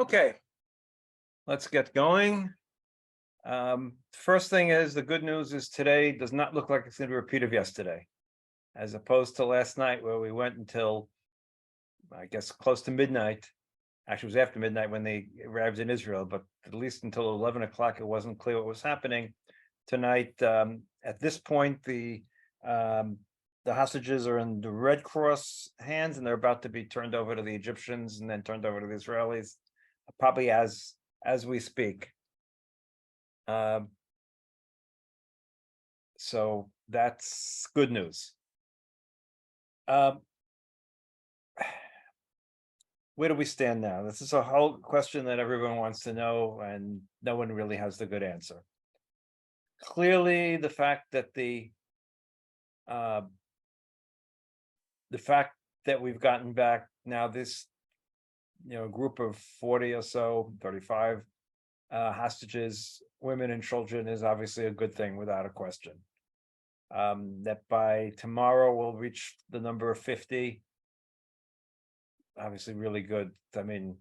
Okay, let's get going. First thing is the good news is today does not look like it's going to be a repeat of yesterday, as opposed to last night where we went until, I guess, close to midnight. Actually, it was after midnight when they arrived in Israel, but at least until 11 o'clock, it wasn't clear what was happening. Tonight, at this point, the hostages are in the Red Cross hands, and they're about to be turned over to the Egyptians and then turned over to the Israelis, probably as we speak. So that's good news. Where do we stand now? This is a whole question that everyone wants to know, and no one really has the good answer. Clearly, the fact that we've gotten back now this group of 40 or so, 35 hostages, women and children, is obviously a good thing without a question. That by tomorrow we'll reach the number of 50. Obviously really good. I mean,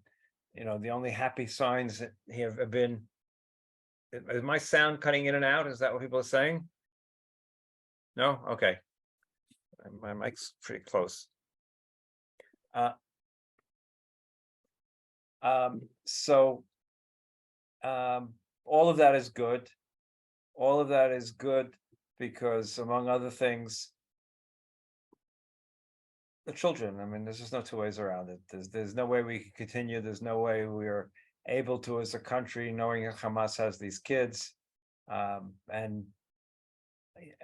the only happy signs have been, is my sound cutting in and out? Is that what people are saying? No? Okay. My mic's pretty close. All of that is good. All of that is good because, among other things, the children. I mean, there's just no two ways around it. There's no way we can continue. There's no way we're able to, as a country, knowing that Hamas has these kids, and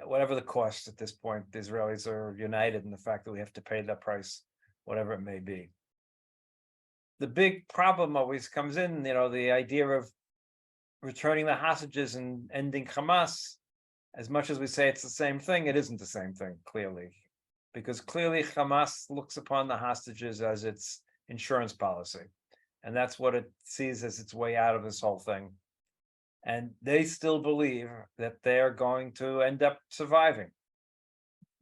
whatever the cost at this point, the Israelis are united in the fact that we have to pay that price, whatever it may be. The big problem always comes in, the idea of returning the hostages and ending Hamas. As much as we say it's the same thing, it isn't the same thing, clearly. Because clearly Hamas looks upon the hostages as its insurance policy. And that's what it sees as its way out of this whole thing. And they still believe that they're going to end up surviving.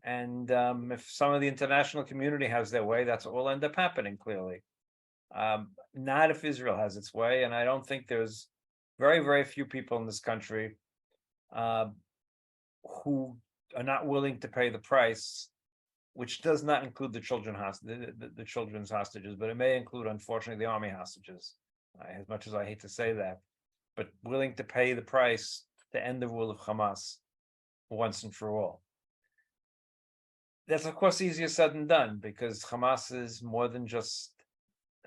And if some of the international community has their way, that's what will end up happening, clearly. Not if Israel has its way. And I don't think there's very, very few people in this country who are not willing to pay the price, which does not include the children's hostages, but it may include, unfortunately, the army hostages, as much as I hate to say that, but willing to pay the price to end the rule of Hamas once and for all. That's, of course, easier said than done, because Hamas is more than just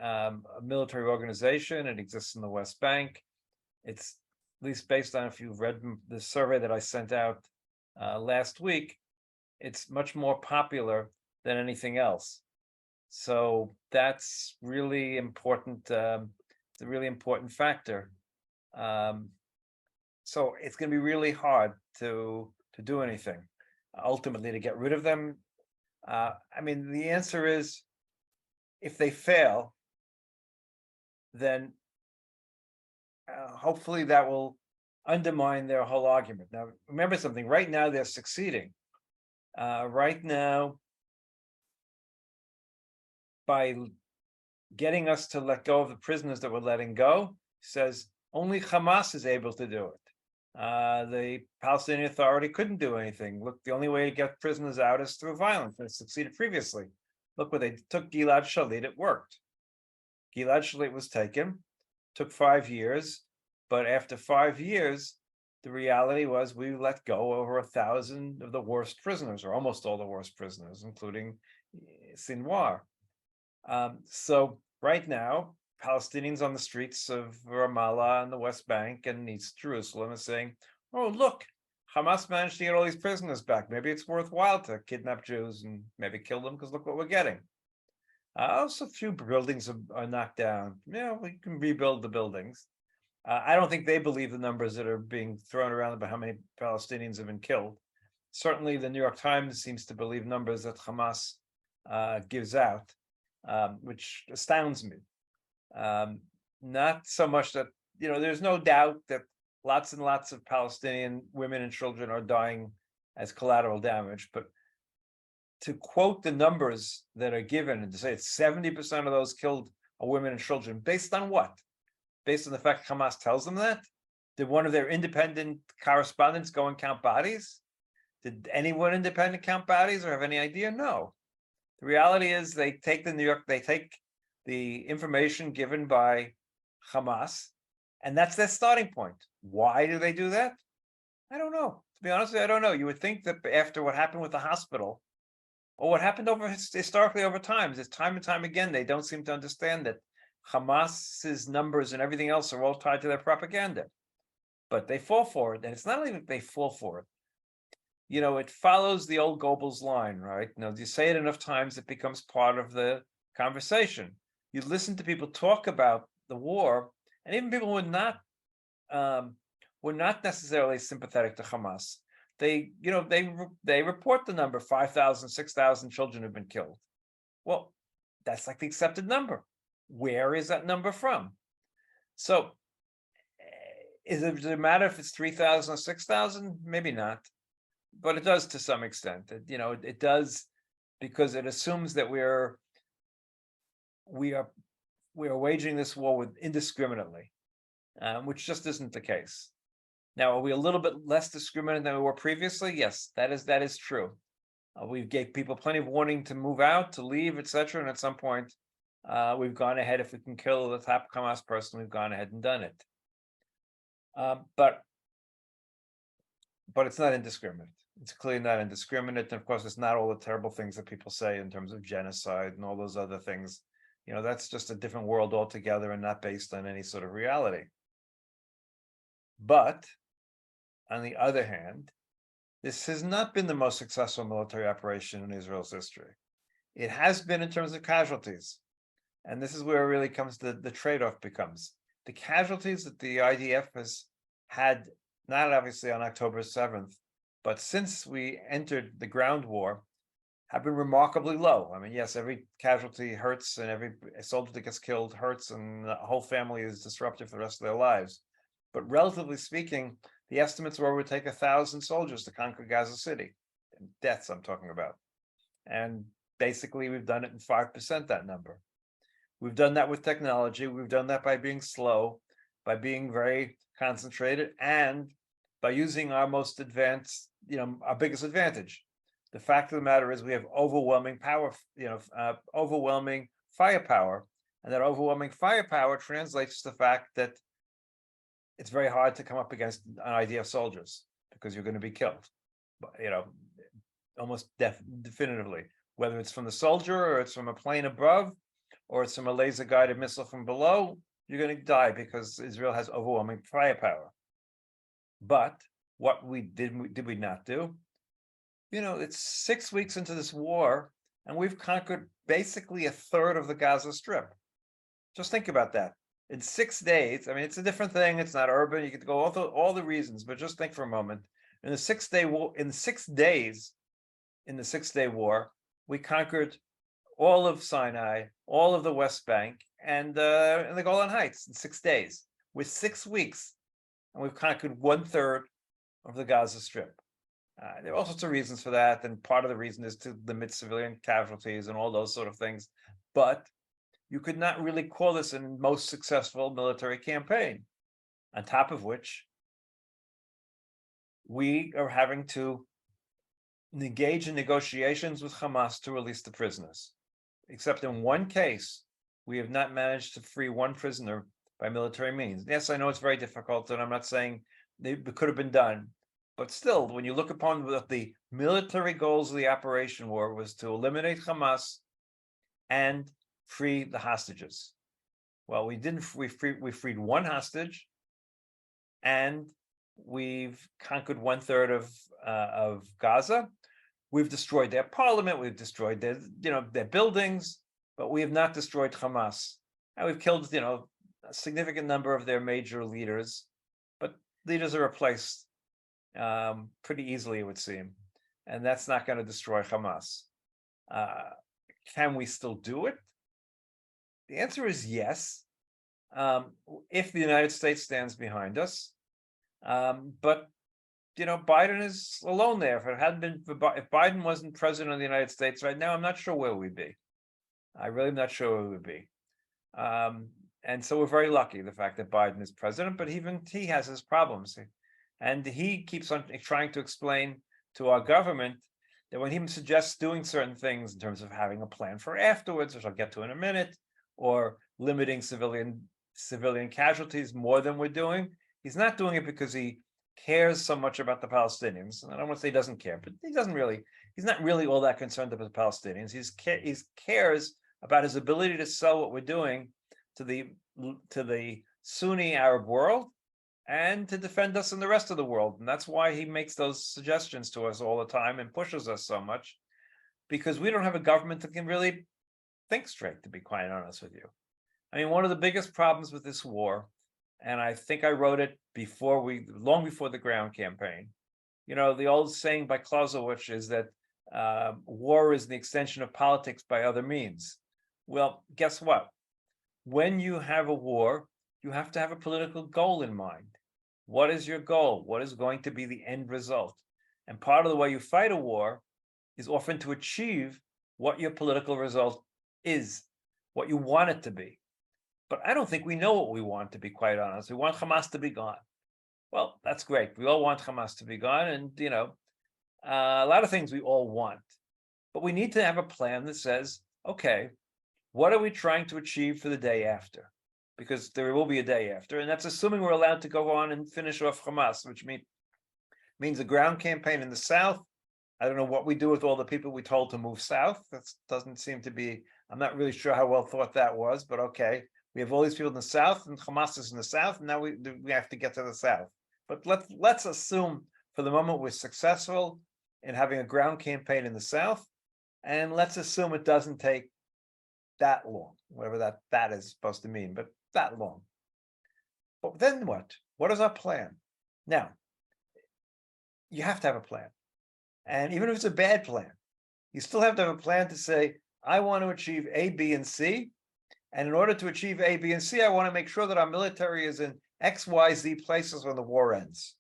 a military organization. It exists in the West Bank. It's, at least based on, if you've read the survey that I sent out last week, it's much more popular than anything else. So that's really important. It's a really important factor. So it's going to be really hard to do anything, ultimately, to get rid of them. I mean, the answer is, if they fail, then hopefully that will undermine their whole argument. Now, remember something, right now they're succeeding. Right now, by getting us to let go of the prisoners that we're letting go, says only Hamas is able to do it. The Palestinian Authority couldn't do anything. Look, the only way to get prisoners out is through violence. They succeeded previously. Look, when they took Gilad Shalit, it worked. Gilad Shalit was taken, took 5 years, but after 5 years, the reality was we let go over 1,000 of the worst prisoners, or almost all the worst prisoners, including Sinwar. So right now, Palestinians on the streets of Ramallah and the West Bank and East Jerusalem are saying, oh, look, Hamas managed to get all these prisoners back. Maybe it's worthwhile to kidnap Jews and maybe kill them, because look what we're getting. Also, a few buildings are knocked down. Yeah, we can rebuild the buildings. I don't think they believe the numbers that are being thrown around about how many Palestinians have been killed. Certainly, the New York Times seems to believe numbers that Hamas gives out, which astounds me. Not so much that, there's no doubt that lots and lots of Palestinian women and children are dying as collateral damage, but to quote the numbers that are given and to say it's 70% of those killed are women and children, based on what? based on the fact Hamas tells them that? Did one of their independent correspondents go and count bodies? Did anyone independent count bodies or have any idea? No. The reality is they take the information given by Hamas, and that's their starting point. Why do they do that? I don't know. To be honest with you, I don't know. You would think that after what happened with the hospital, or what happened historically over time, is time and time again, they don't seem to understand that Hamas's numbers and everything else are all tied to their propaganda. But they fall for it, and it's not only that they fall for it. It follows the old Goebbels line, right? You say it enough times, it becomes part of the conversation. You listen to people talk about the war, and even people who were not necessarily sympathetic to Hamas. They report the number 5,000, 6,000 children have been killed. Well, that's like the accepted number. Where is that number from? So, does it matter if it's 3,000 or 6,000? Maybe not, but it does to some extent. It does because it assumes that we are waging this war indiscriminately, which just isn't the case. Now, are we a little bit less discriminate than we were previously? Yes, that is true. We gave people plenty of warning to move out, to leave, etc. And at some point, we've gone ahead. If we can kill the top Hamas person, we've gone ahead and done it. But it's not indiscriminate. It's clearly not indiscriminate. And of course, it's not all the terrible things that people say in terms of genocide and all those other things. That's just a different world altogether and not based on any sort of reality. But on the other hand, this has not been the most successful military operation in Israel's history. It has been in terms of casualties. And this is where it really comes to the trade-off becomes. The casualties that the IDF has had, not obviously on October 7th, but since we entered the ground war, have been remarkably low. I mean, yes, every casualty hurts and every soldier that gets killed hurts and the whole family is disrupted for the rest of their lives. But relatively speaking, the estimates were it would take 1,000 soldiers to conquer Gaza City. Deaths I'm talking about. And basically we've done it in 5%, that number. We've done that with technology. We've done that by being slow, by being very concentrated, and by using our most advanced, our biggest advantage. The fact of the matter is we have overwhelming power, overwhelming firepower. And that overwhelming firepower translates to the fact that it's very hard to come up against an idea of soldiers because you're going to be killed, almost definitively, whether it's from the soldier or it's from a plane above or it's from a laser guided missile from below, you're going to die because Israel has overwhelming firepower. But what did we not do? It's 6 weeks into this war and we've conquered basically a third of the Gaza Strip. Just think about that. In 6 days, I mean, it's a different thing. It's not urban. You could go all the reasons, but just think for a moment. In the 6 day war, in 6 days, in the 6 day war, we conquered all of Sinai, all of the West Bank, and the Golan Heights in 6 days. With 6 weeks, and we've conquered 1/3 of the Gaza Strip. There are all sorts of reasons for that, and part of the reason is to limit civilian casualties and all those sort of things. But you could not really call this a most successful military campaign. On top of which, we are having to engage in negotiations with Hamas to release the prisoners. Except in one case, we have not managed to free one prisoner by military means. Yes, I know it's very difficult, and I'm not saying it could have been done. But still, when you look upon what the military goals of the operation was to eliminate Hamas and free the hostages. Well, we didn't. We freed one hostage, and we've conquered 1/3 of Gaza. We've destroyed their parliament. We've destroyed their buildings, but we have not destroyed Hamas. And we've killed a significant number of their major leaders, but leaders are replaced pretty easily, it would seem, and that's not going to destroy Hamas. Can we still do it? The answer is yes, if the United States stands behind us. But Biden is alone there. If Biden wasn't president of the United States right now, I'm not sure where we'd be. I really am not sure where we would be. And so we're very lucky, the fact that Biden is president, but even he has his problems. And he keeps on trying to explain to our government that when he suggests doing certain things in terms of having a plan for afterwards, which I'll get to in a minute, or limiting civilian casualties more than we're doing, he's not doing it because he cares so much about the Palestinians. And I don't want to say he doesn't care, but he's not really all that concerned about the Palestinians. He cares about his ability to sell what we're doing to the Sunni Arab world and to defend us in the rest of the world. And that's why he makes those suggestions to us all the time and pushes us so much, because we don't have a government that can really think straight, to be quite honest with you. I mean, one of the biggest problems with this war, and I think I wrote it long before the ground campaign, the old saying by Clausewitz is that war is the extension of politics by other means. Well, guess what? When you have a war, you have to have a political goal in mind. What is your goal? What is going to be the end result? And part of the way you fight a war is often to achieve what your political result is, what you want it to be. But I don't think we know what we want, to be quite honest. We want Hamas to be gone. Well, that's great. We all want Hamas to be gone. And, a lot of things we all want. But we need to have a plan that says, okay, what are we trying to achieve for the day after? Because there will be a day after, and that's assuming we're allowed to go on and finish off Hamas, which means a ground campaign in the south. I don't know what we do with all the people we told to move south. That doesn't seem to be, I'm not really sure how well thought that was, but okay. We have all these people in the south, and Hamas is in the south, and now we have to get to the south. But let's assume for the moment we're successful in having a ground campaign in the south, and let's assume it doesn't take that long, whatever that is supposed to mean, but that long. But then what? What is our plan? Now, you have to have a plan. And even if it's a bad plan, you still have to have a plan to say, I want to achieve A, B, and C. And in order to achieve A, B, and C, I want to make sure that our military is in X, Y, Z places when the war ends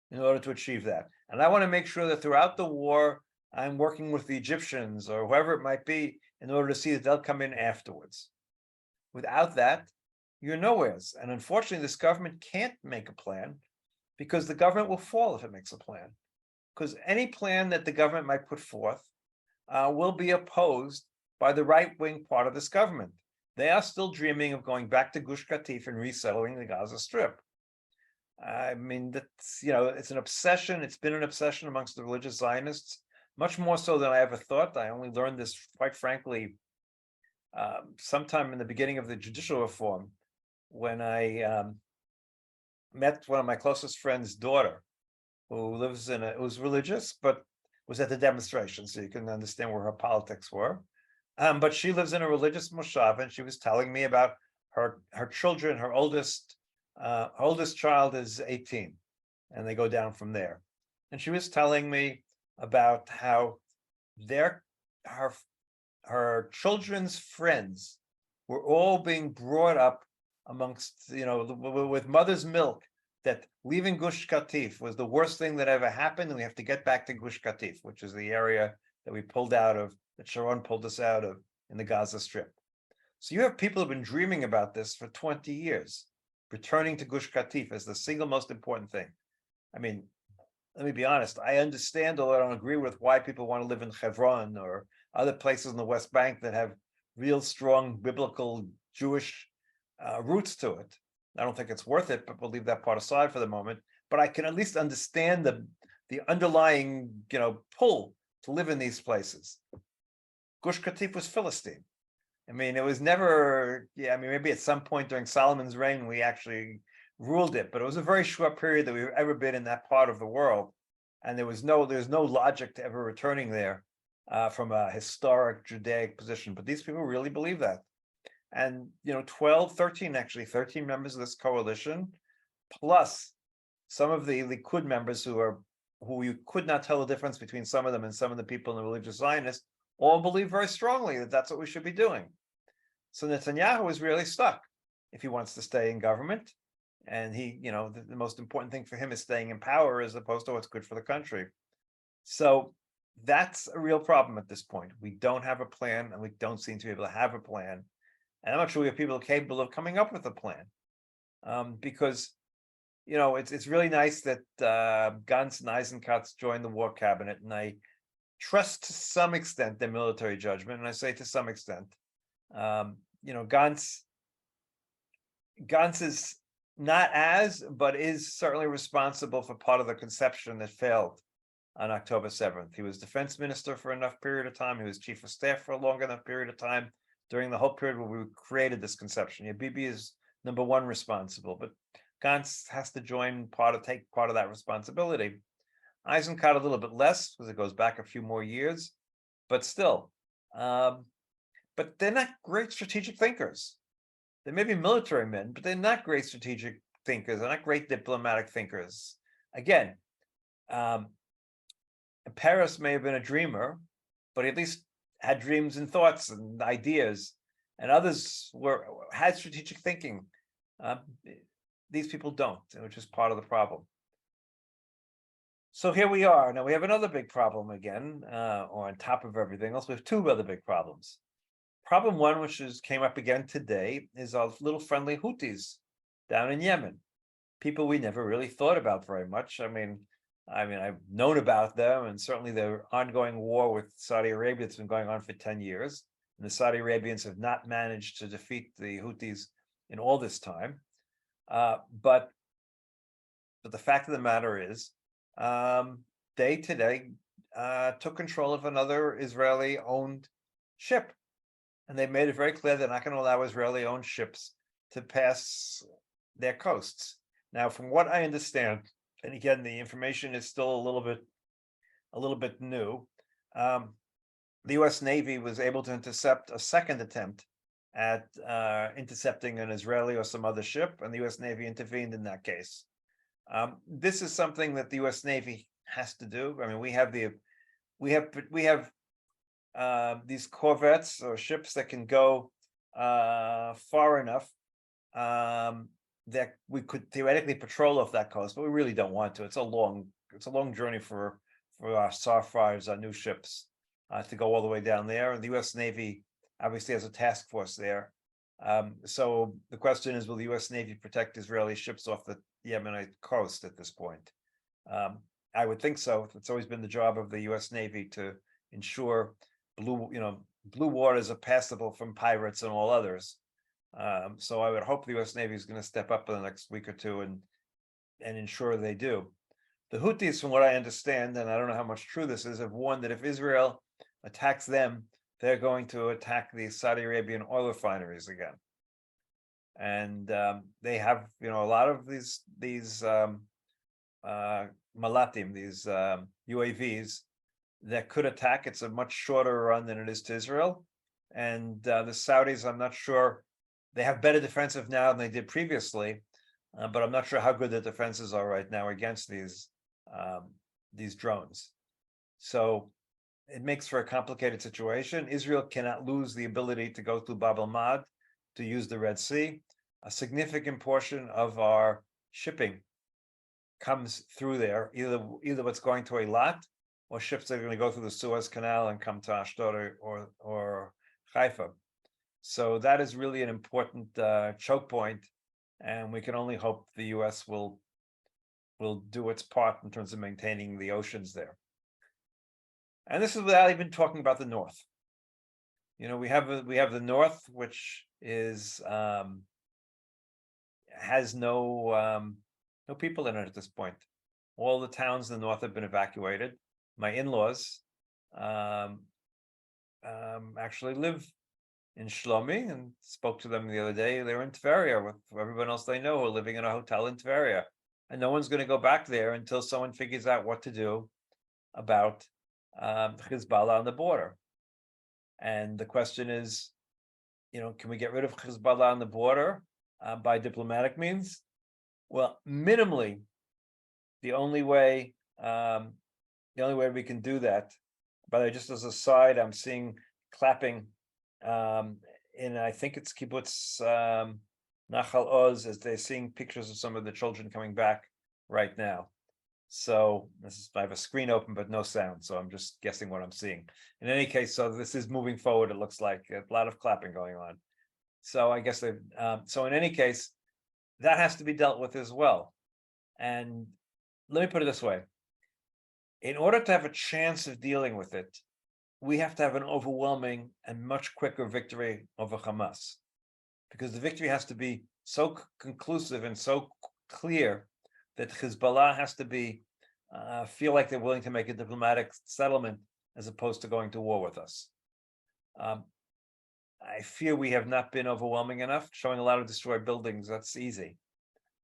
in order to achieve that. And I want to make sure that throughout the war, I'm working with the Egyptians or whoever it might be in order to see that they'll come in afterwards. Without that, you're nowheres. And unfortunately, this government can't make a plan because the government will fall if it makes a plan. Because any plan that the government might put forth will be opposed by the right-wing part of this government. They are still dreaming of going back to Gush Katif and resettling the Gaza Strip. I mean, it's an obsession. It's been an obsession amongst the religious Zionists, much more so than I ever thought. I only learned this, quite frankly, sometime in the beginning of the judicial reform, when I met one of my closest friend's daughter, who was religious, but was at the demonstration, so you can understand where her politics were. But she lives in a religious moshav, and she was telling me about her children. Her oldest child is 18, and they go down from there. And she was telling me about how her children's friends were all being brought up amongst, with mother's milk, that leaving Gush Katif was the worst thing that ever happened, and we have to get back to Gush Katif, which is the area that we pulled out of, that Sharon pulled us out of in the Gaza Strip. So you have people who've been dreaming about this for 20 years, returning to Gush Katif as the single most important thing. I mean, let me be honest, I understand, although I don't agree with, why people want to live in Hebron or other places in the West Bank that have real strong biblical Jewish roots to it. I don't think it's worth it, but we'll leave that part aside for the moment. But I can at least understand the underlying, pull to live in these places. Gush Katif was Philistine. I mean, it was never, maybe at some point during Solomon's reign, we actually ruled it, but it was a very short period that we've ever been in that part of the world. And there's no logic to ever returning there from a historic Judaic position. But these people really believe that. And, 13 members of this coalition, plus some of the Likud members who you could not tell the difference between some of them and some of the people in the religious Zionists, all believe very strongly that that's what we should be doing. So Netanyahu is really stuck if he wants to stay in government. And the most important thing for him is staying in power as opposed to what's good for the country. So that's a real problem at this point. We don't have a plan, and we don't seem to be able to have a plan. And I'm not sure we have people capable of coming up with a plan, because it's really nice that Gantz and Eisenkotz joined the war cabinet, and I trust to some extent their military judgment, and I say to some extent. Gantz is not but is certainly responsible for part of the conception that failed on October 7th. He was defense minister for enough period of time. He was chief of staff for a long enough period of time during the whole period where we created this conception. Yeah, Bibi is number one responsible, but Gantz has to take part of that responsibility. Eisenkot a little bit less because it goes back a few more years, but still. But they're not great strategic thinkers. They may be military men, but they're not great strategic thinkers. They're not great diplomatic thinkers. Again, Paris may have been a dreamer, but he at least had dreams and thoughts and ideas, and others had strategic thinking. These people don't, which is part of the problem. So here we are. Now we have another big problem again, or on top of everything else, we have two other big problems. Problem one, which came up again today, is our little friendly Houthis down in Yemen. People we never really thought about very much. I mean, I've known about them, and certainly their ongoing war with Saudi Arabia that's been going on for 10 years. And the Saudi Arabians have not managed to defeat the Houthis in all this time. But the fact of the matter is, they today took control of another Israeli-owned ship. And they've made it very clear they're not going to allow Israeli-owned ships to pass their coasts. Now, from what I understand, and again, the information is still a little bit new, the U.S. Navy was able to intercept a second attempt at intercepting an Israeli or some other ship, and the U.S. Navy intervened in that case. This is something that the U.S. Navy has to do. I mean, we have these corvettes or ships that can go far enough that we could theoretically patrol off that coast, but we really don't want to. It's a long journey for our Starfires, our new ships, to go all the way down there. And the U.S. Navy obviously has a task force there. So the question is, will the U.S. Navy protect Israeli ships off the Yemenite coast at this point? I would think so. It's always been the job of the U.S. Navy to ensure blue waters are passable from pirates and all others. So I would hope the U.S. Navy is going to step up in the next week or two and ensure they do. The Houthis, from what I understand, and I don't know how much true this is, have warned that if Israel attacks them, they're going to attack the Saudi Arabian oil refineries again. And they have, a lot of these Malatim, these UAVs that could attack. It's a much shorter run than it is to Israel. And the Saudis, I'm not sure, they have better defensive now than they did previously, but I'm not sure how good the defenses are right now against these drones. So it makes for a complicated situation. Israel cannot lose the ability to go through Bab el-Mad to use the Red Sea. A significant portion of our shipping comes through there, either what's going to Eilat or ships that are going to go through the Suez Canal and come to Ashdod or Haifa. So that is really an important choke point, and we can only hope the U.S. will do its part in terms of maintaining the oceans there. And this is without even talking about the north. We have the north, which is has no people in it at this point. All the towns in the north have been evacuated. My in-laws actually live in Shlomi, and spoke to them the other day. They're in Tveria with everyone else they know who are living in a hotel in Tveria, and no one's going to go back there until someone figures out what to do about Hezbollah on the border. And the question is, can we get rid of Hezbollah on the border by diplomatic means? Well, minimally, the only way we can do that. By the way, just as a side, I'm seeing clapping in, I think it's kibbutz Nachal Oz, as they're seeing pictures of some of the children coming back right now. So I have a screen open but no sound, so I'm just guessing what I'm seeing. In any case, so this is moving forward. It looks like a lot of clapping going on. So I guess they. So in any case, that has to be dealt with as well. And let me put it this way: in order to have a chance of dealing with it, we have to have an overwhelming and much quicker victory over Hamas, because the victory has to be so conclusive and so clear that Hezbollah has to be feel like they're willing to make a diplomatic settlement as opposed to going to war with us. I fear we have not been overwhelming enough. Showing a lot of destroyed buildings, that's easy.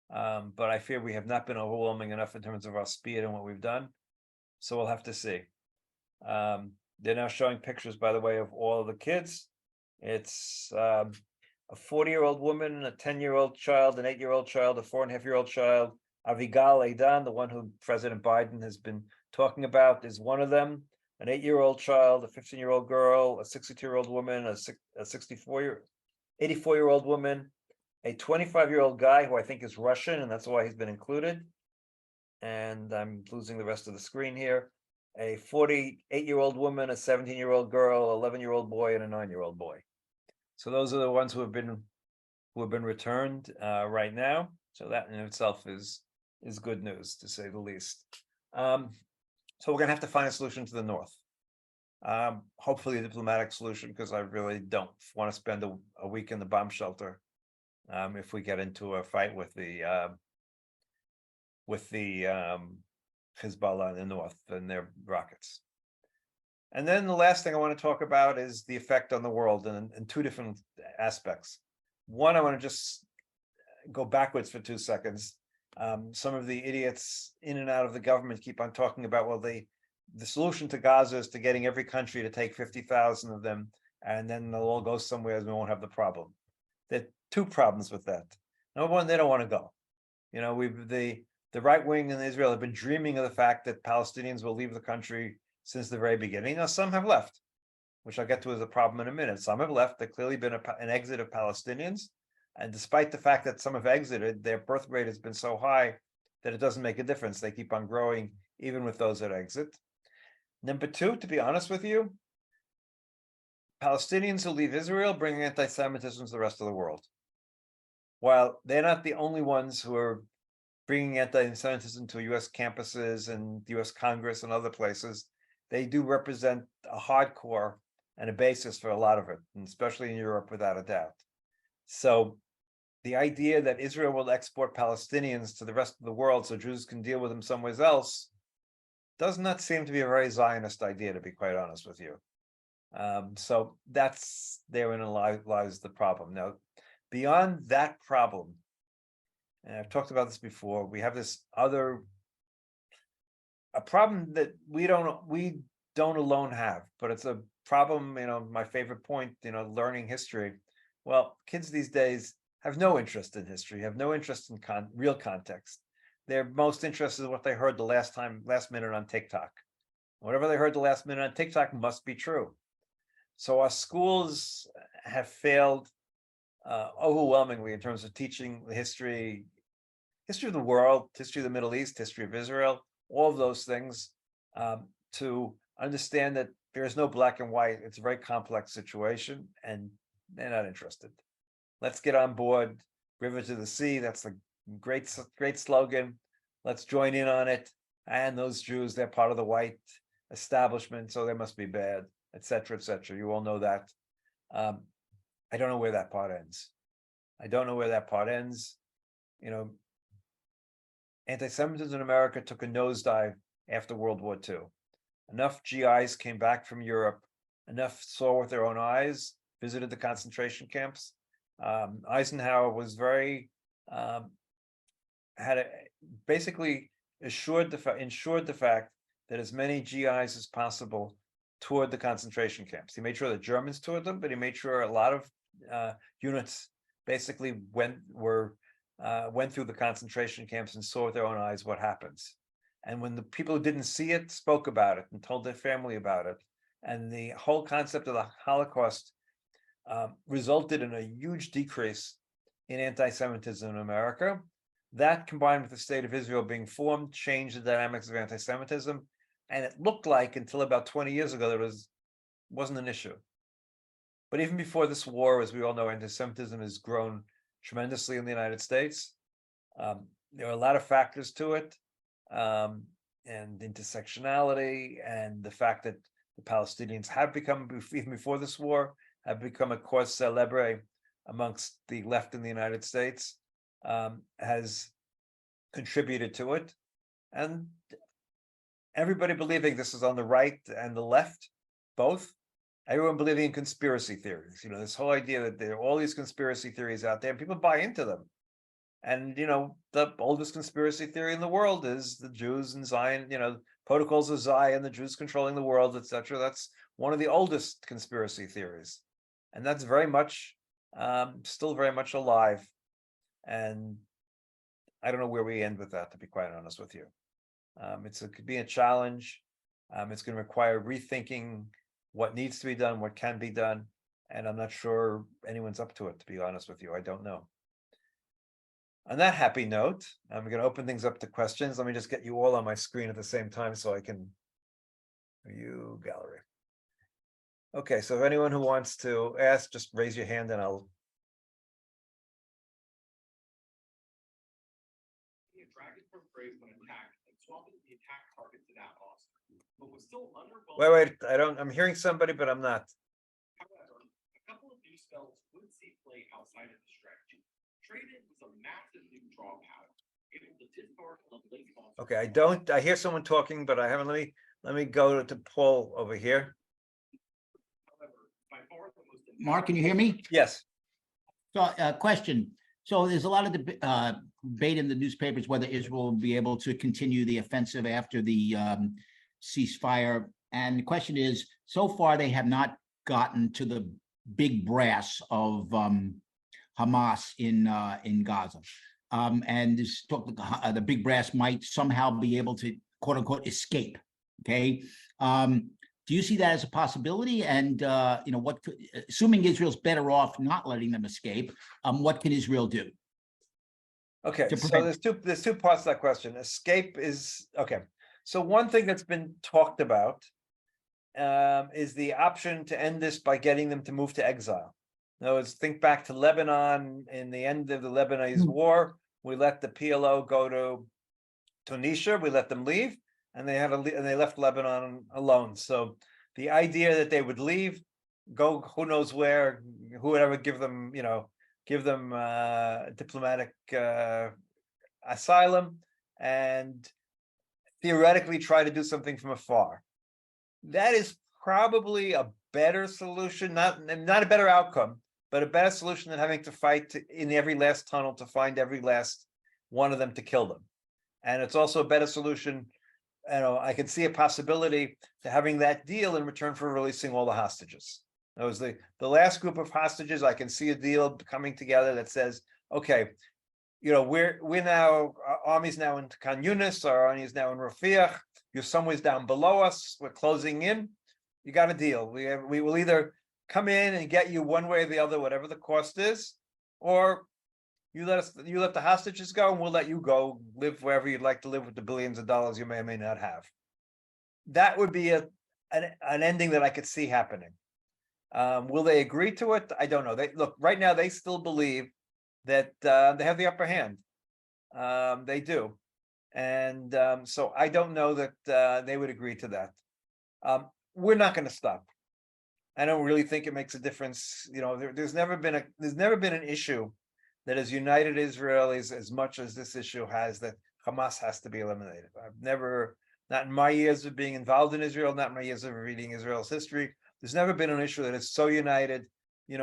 But I fear we have not been overwhelming enough in terms of our speed and what we've done. So we'll have to see. They're now showing pictures, by the way, of all of the kids. It's a 40-year-old woman, a 10-year-old child, an 8-year-old child, a 4.5-year-old child. Avigal Eidan, the one who President Biden has been talking about, is one of them. An 8-year-old child, a 15-year-old girl, a 62-year-old woman, a 84-year-old woman, a 25-year-old guy who I think is Russian, and that's why he's been included. And I'm losing the rest of the screen here. A 48-year-old woman, a 17-year-old girl, 11-year-old boy, and a 9-year-old boy. So those are the ones who have been returned right now. So that in itself is good news, to say the least. So we're going to have to find a solution to the north. Hopefully a diplomatic solution, because I really don't want to spend a week in the bomb shelter if we get into a fight with the Hezbollah in the north and their rockets. And then the last thing I want to talk about is the effect on the world in two different aspects. One, I want to just go backwards for 2 seconds. Some of the idiots in and out of the government keep on talking about, well, the solution to Gaza is to getting every country to take 50,000 of them, and then they'll all go somewhere and we won't have the problem. There are two problems with that. Number one, they don't want to go. You know, the right wing in Israel have been dreaming of the fact that Palestinians will leave the country since the very beginning. Now, some have left, which I'll get to as a problem in a minute. Some have left. There's clearly been an exit of Palestinians. And despite the fact that some have exited, their birth rate has been so high that it doesn't make a difference. They keep on growing, even with those that exit. Number two, to be honest with you, Palestinians who leave Israel bring anti-Semitism to the rest of the world. While they're not the only ones who are bringing anti-Semitism to U.S. campuses and U.S. Congress and other places, they do represent a hardcore and a basis for a lot of it, and especially in Europe, without a doubt. So the idea that Israel will export Palestinians to the rest of the world so Jews can deal with them somewhere else does not seem to be a very Zionist idea, to be quite honest with you. So that's therein lies the problem. Now, beyond that problem, and I've talked about this before, we have this a problem that we don't alone have, but it's a problem, my favorite point, learning history. Well, kids these days have no interest in history, have no interest in real context. They're most interested in what they heard the last minute on TikTok. Whatever they heard the last minute on TikTok must be true. So our schools have failed overwhelmingly in terms of teaching the history of the world, history of the Middle East, history of Israel, all of those things, to understand that there is no black and white. It's a very complex situation, and they're not interested. Let's get on board. River to the sea. That's a great slogan. Let's join in on it. And those Jews, they're part of the white establishment, so they must be bad, etc., etc. You all know that. I don't know where that part ends. Anti-Semitism in America took a nosedive after World War II. Enough GIs came back from Europe, enough saw with their own eyes, visited the concentration camps. Eisenhower was basically ensured the fact that as many GIs as possible toured the concentration camps. He made sure the Germans toured them, but he made sure a lot of units basically went through the concentration camps and saw with their own eyes what happens. And when the people who didn't see it spoke about it and told their family about it, and the whole concept of the Holocaust resulted in a huge decrease in anti-Semitism in America. That, combined with the state of Israel being formed, changed the dynamics of anti-Semitism. And it looked like, until about 20 years ago, wasn't an issue. But even before this war, as we all know, anti-Semitism has grown tremendously in the United States. There are a lot of factors to it, and intersectionality, and the fact that the Palestinians have become, even before this war, have become a cause célèbre amongst the left in the United States, has contributed to it. And everybody believing this is on the right and the left, both. Everyone believing in conspiracy theories. This whole idea that there are all these conspiracy theories out there, and people buy into them. And the oldest conspiracy theory in the world is the Jews and Zion, protocols of Zion, the Jews controlling the world, etc. That's one of the oldest conspiracy theories, and that's very much still very much alive. And I don't know where we end with that, to be quite honest with you. It could be a challenge. It's going to require rethinking what needs to be done, what can be done, and I'm not sure anyone's up to it, to be honest with you. I don't know. On that happy note, I'm going to open things up to questions. Let me just get you all on my screen at the same time so I can view gallery. Okay, so if anyone who wants to ask, just raise your hand and I'll. Wait, I'm hearing somebody, but I'm not. However, a couple of new spells would see play outside of the strategy. Traded was a massive new draw power, able to discard on the late monster. Okay, I hear someone talking, but I haven't. Let me go to Paul over here. However, by far the most Mark, can you hear me? Yes. So, question. So there's a lot of debate in the newspapers whether Israel will be able to continue the offensive after the ceasefire. And the question is, so far they have not gotten to the big brass of Hamas in Gaza. And this talk, the big brass might somehow be able to, quote unquote, escape. Okay. Do you see that as a possibility? And what could, assuming Israel's better off not letting them escape, what can Israel do? Okay, so there's two parts to that question. Escape is okay. So one thing that's been talked about is the option to end this by getting them to move to exile. In other words, think back to Lebanon in the end of the Lebanese war. We let the PLO go to Tunisia. We let them leave. And they left Lebanon alone. So the idea that they would leave, go who knows where, who would ever give them, diplomatic asylum, and theoretically try to do something from afar. That is probably a better solution, not a better outcome, but a better solution than having to fight in every last tunnel to find every last one of them to kill them. And it's also a better solution. I can see a possibility to having that deal in return for releasing all the hostages. That was the last group of hostages. I can see a deal coming together that says, okay, we're now, our army's now in Khan Yunis, our army is now in Rafiah. You're somewhere down below us. We're closing in. You got a deal. We will either come in and get you one way or the other, whatever the cost is, or you let the hostages go, and we'll let you go live wherever you'd like to live with the billions of dollars you may or may not have. That would be an ending that I could see happening. Will they agree to it? I don't know. Look, right now they still believe that they have the upper hand. They do, and so I don't know that they would agree to that. We're not going to stop. I don't really think it makes a difference. There's never been an issue that has united Israelis as much as this issue has, that Hamas has to be eliminated. Not in my years of being involved in Israel, not in my years of reading Israel's history, there's never been an issue that is so united,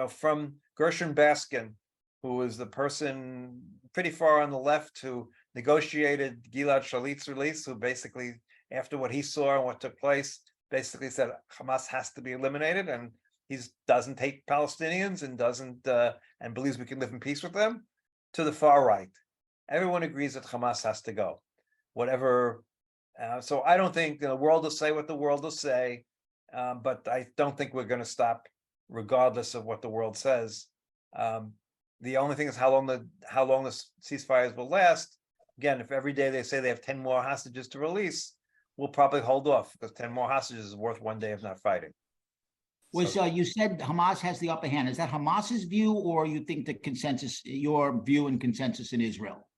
from Gershon Baskin, who was the person pretty far on the left who negotiated Gilad Shalit's release, who basically, after what he saw and what took place, basically said Hamas has to be eliminated, and he doesn't hate Palestinians and doesn't and believes we can live in peace with them, to the far right. Everyone agrees that Hamas has to go. Whatever. So I don't think the world will say what the world will say, but I don't think we're going to stop, regardless of what the world says. The only thing is how long the ceasefires will last. Again, if every day they say they have 10 more hostages to release, we'll probably hold off, because 10 more hostages is worth one day of not fighting. Was So- you said Hamas has the upper hand? Is that Hamas's view, or you think the consensus, your view and consensus in Israel?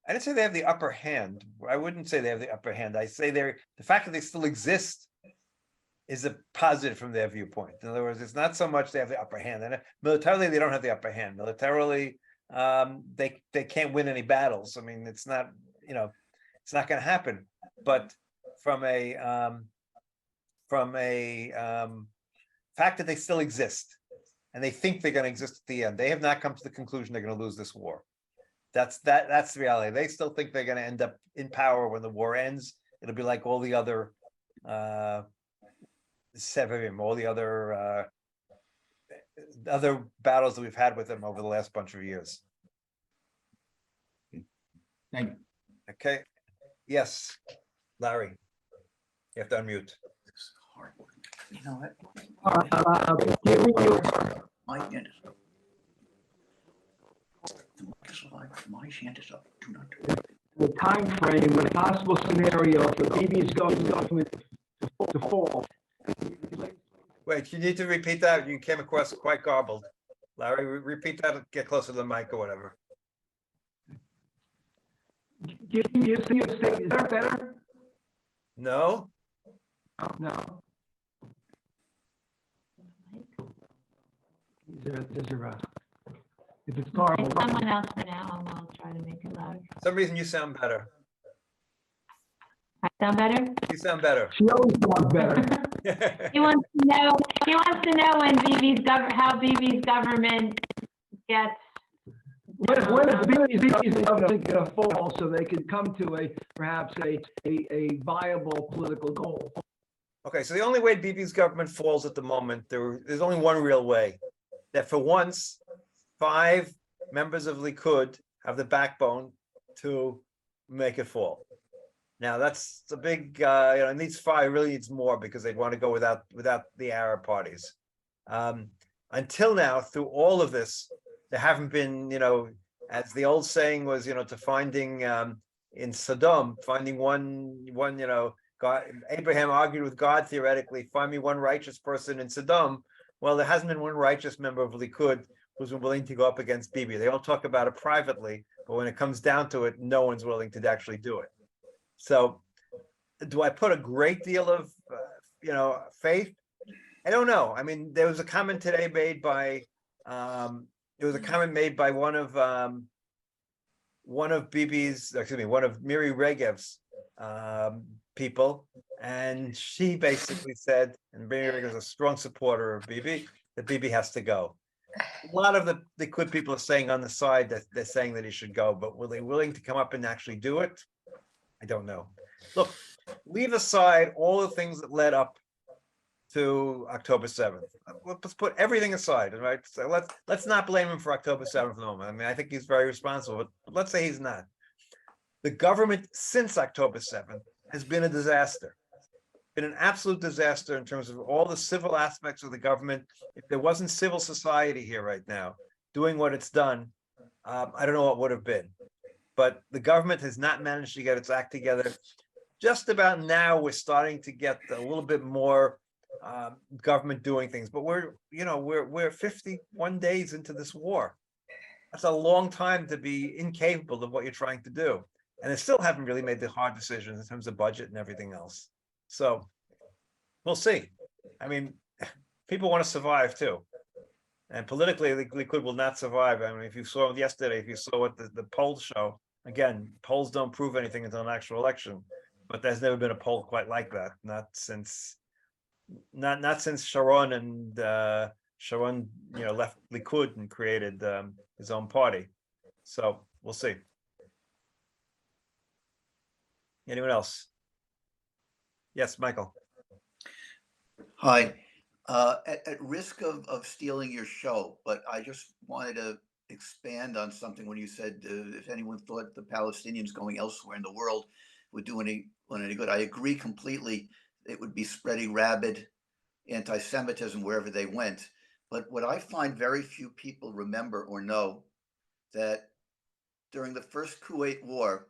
I didn't say they have the upper hand. I wouldn't say they have the upper hand. I say the fact that they still exist is a positive from their viewpoint. In other words, it's not so much they have the upper hand. And militarily, they don't have the upper hand. Militarily, they can't win any battles. I mean, it's not, it's not going to happen. But from a fact that they still exist, and they think they're going to exist at the end, they have not come to the conclusion they're going to lose this war. That's the reality. They still think they're going to end up in power when the war ends. It'll be like all the other Severim, all the other battles that we've had with them over the last bunch of years. Thank you. Okay. Yes, Larry, you have to unmute. You know what? My hand is up. The mic is alive. My hand is up. Do not do it. The time frame, the possible scenario for Bibi's government to fall. Wait, you need to repeat that. You came across quite garbled. Larry, repeat that. Get closer to the mic or whatever. Give me a state. Is that better? No. No. If it's horrible. Pick someone else for now, and I'll try to make it louder. For some reason you sound better. I sound better? You sound better. She always sounds better. He wants to know when how BB's government gets. When is Bibi's government going to fall so they can come to perhaps a viable political goal? Okay, so the only way Bibi's government falls at the moment, there's only one real way. That for once, 5 members of Likud have the backbone to make it fall. Now that's a big, it needs 5, really needs more because they'd want to go without the Arab parties. Until now, through all of this, there haven't been, as the old saying was, to finding in Sodom, finding one, God, Abraham argued with God theoretically, find me one righteous person in Sodom. Well, there hasn't been one righteous member of Likud who's been willing to go up against Bibi. They all talk about it privately, but when it comes down to it, no one's willing to actually do it. So do I put a great deal of, faith? I don't know. I mean, there was a comment today made by, one of Miri Regev's people, and she basically said, and Miri Regev is a strong supporter of Bibi, that Bibi has to go. A lot of the Likud people are saying on the side that they're saying that he should go, but were they willing to come up and actually do it? I don't know. Look, leave aside all the things that led up to October 7th. Let's put everything aside, right? So let's not blame him for October 7th at the moment. I mean, I think he's very responsible, but let's say he's not. The government since October 7th has been a disaster. Been an absolute disaster in terms of all the civil aspects of the government. If there wasn't civil society here right now doing what it's done, I don't know what would have been. But the government has not managed to get its act together. Just about now, we're starting to get a little bit more government doing things, but we're 51 days into this war. That's a long time to be incapable of what you're trying to do, and they still haven't really made the hard decisions in terms of budget and everything else. So we'll see. I mean, people want to survive too, and politically, the Likud will not survive. I mean, if you saw yesterday, if you saw what the polls show, again, polls don't prove anything until an actual election, but there's never been a poll quite like that, not since Sharon and Sharon, left Likud and created his own party. So we'll see. Anyone else? Yes, Michael. Hi. At risk of stealing your show, but I just wanted to expand on something when you said if anyone thought the Palestinians going elsewhere in the world would do any good. I agree completely. It would be spreading rabid anti-Semitism wherever they went. But what I find very few people remember or know, that during the first Kuwait war,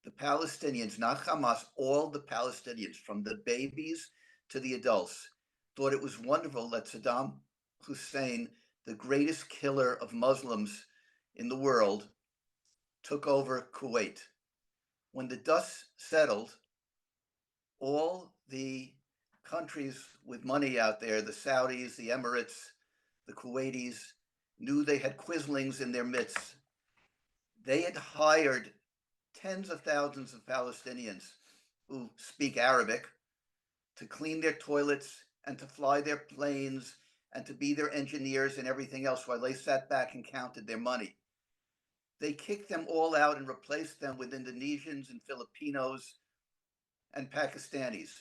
the Palestinians, not Hamas, all the Palestinians, from the babies to the adults, thought it was wonderful that Saddam Hussein, the greatest killer of Muslims in the world, took over Kuwait. When the dust settled, all the countries with money out there, the Saudis, the Emirates, the Kuwaitis, knew they had quislings in their midst. They had hired tens of thousands of Palestinians who speak Arabic to clean their toilets and to fly their planes and to be their engineers and everything else while they sat back and counted their money. They kicked them all out and replaced them with Indonesians and Filipinos and Pakistanis.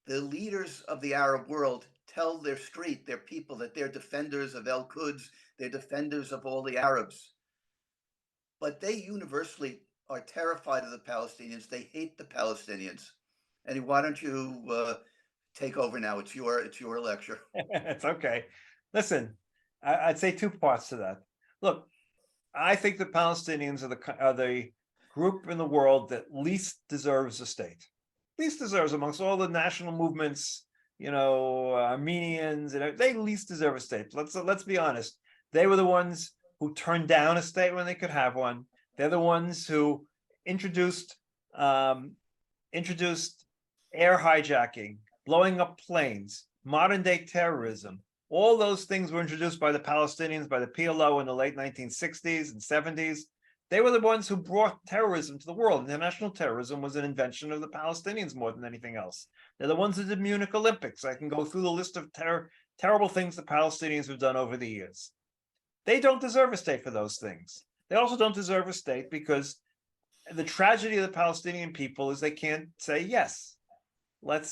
The leaders of the Arab world tell their street, their people, that they're defenders of Al-Quds, they're defenders of all the Arabs. But they universally are terrified of the Palestinians. They hate the Palestinians. And why don't you take over now? It's your lecture. It's okay. Listen, I'd say two parts to that. Look, I think the Palestinians are the group in the world that least deserves a state. Least deserves amongst all the national movements, Armenians, they least deserve a state. Let's be honest. They were the ones who turned down a state when they could have one. They're the ones who introduced air hijacking, blowing up planes, modern day terrorism. All those things were introduced by the Palestinians, by the PLO in the late 1960s and 70s. They were the ones who brought terrorism to the world. International terrorism was an invention of the Palestinians more than anything else. They're the ones that did Munich Olympics. I can go through the list of terrible things the Palestinians have done over the years. They don't deserve a state for those things. They also don't deserve a state because the tragedy of the Palestinian people is they can't say yes. Look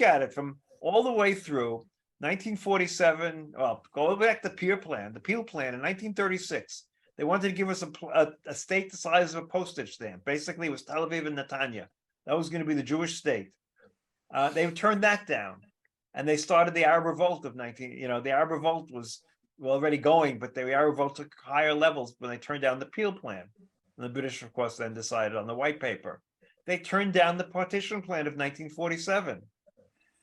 at it from all the way through 1947. Well, go back to the Peel Plan in 1936. They wanted to give us a state the size of a postage stamp. Basically, it was Tel Aviv and Netanya. That was going to be the Jewish state. They turned that down, and they started the Arab Revolt of the Arab Revolt was already going, but the Arab Revolt took higher levels when they turned down the Peel Plan. And the British, of course, then decided on the white paper. They turned down the Partition Plan of 1947.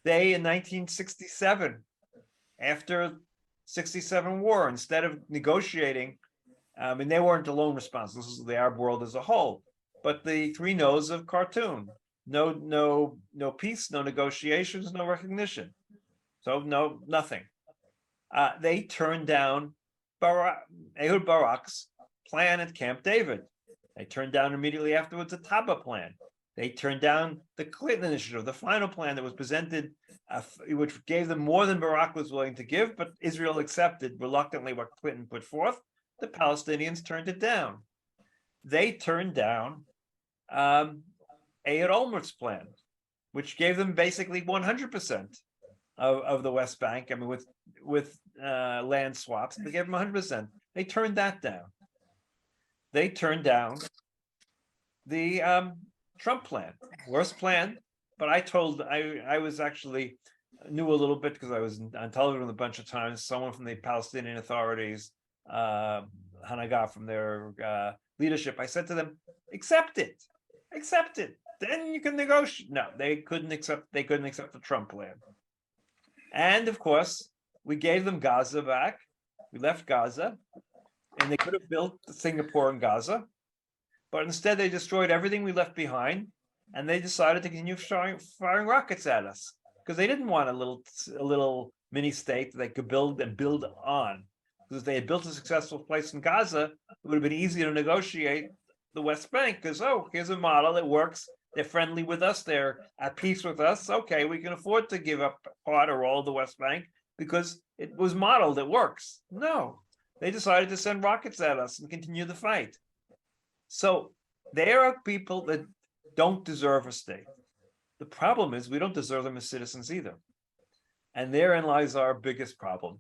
They, in 1967, after 67 war, instead of negotiating, and they weren't alone responsible. This is the Arab world as a whole. But the three no's of Khartoum: no peace, no negotiations, no recognition. So no, nothing. They turned down Ehud Barak's plan at Camp David. They turned down immediately afterwards the Taba plan. They turned down the Clinton initiative, the final plan that was presented, which gave them more than Barak was willing to give, but Israel accepted reluctantly what Clinton put forth. The Palestinians turned it down. They turned down Ehud Olmert's plan, which gave them basically 100% of the West Bank. I mean, with land swaps, they gave them 100%. They turned that down. They turned down the Trump plan, worst plan. But I was actually knew a little bit because I was on television a bunch of times. Someone from the Palestinian Authorities, Hanagah, from their leadership. I said to them, accept it. Then you can negotiate. No, they couldn't accept the Trump plan. And of course, we gave them Gaza back. We left Gaza, and they could have built Singapore in Gaza, but instead they destroyed everything we left behind, and they decided to continue firing rockets at us because they didn't want a little mini state that they could build on. Because if they had built a successful place in Gaza, it would have been easy to negotiate the West Bank because, here's a model that works. They're friendly with us. They're at peace with us. Okay, we can afford to give up part or all of the West Bank because it was modeled. It works. No, they decided to send rockets at us and continue the fight. So there are people that don't deserve a state. The problem is we don't deserve them as citizens either. And therein lies our biggest problem.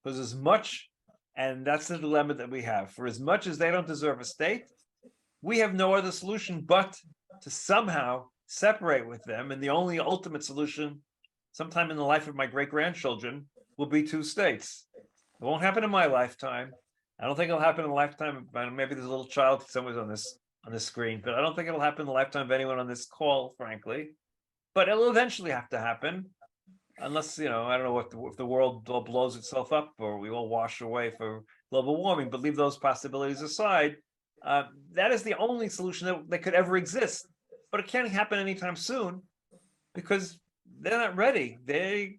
Because as much, and that's the dilemma that we have, for as much as they don't deserve a state, we have no other solution but to somehow separate with them. And the only ultimate solution, sometime in the life of my great-grandchildren, will be two states. It won't happen in my lifetime. I don't think it'll happen in the lifetime. Maybe there's a little child somewhere on this screen, but I don't think it'll happen in the lifetime of anyone on this call, frankly. But it'll eventually have to happen. unless, I don't know if the world all blows itself up or we all wash away for global warming, but leave those possibilities aside, that is the only solution that could ever exist. But it can't happen anytime soon because they're not ready. They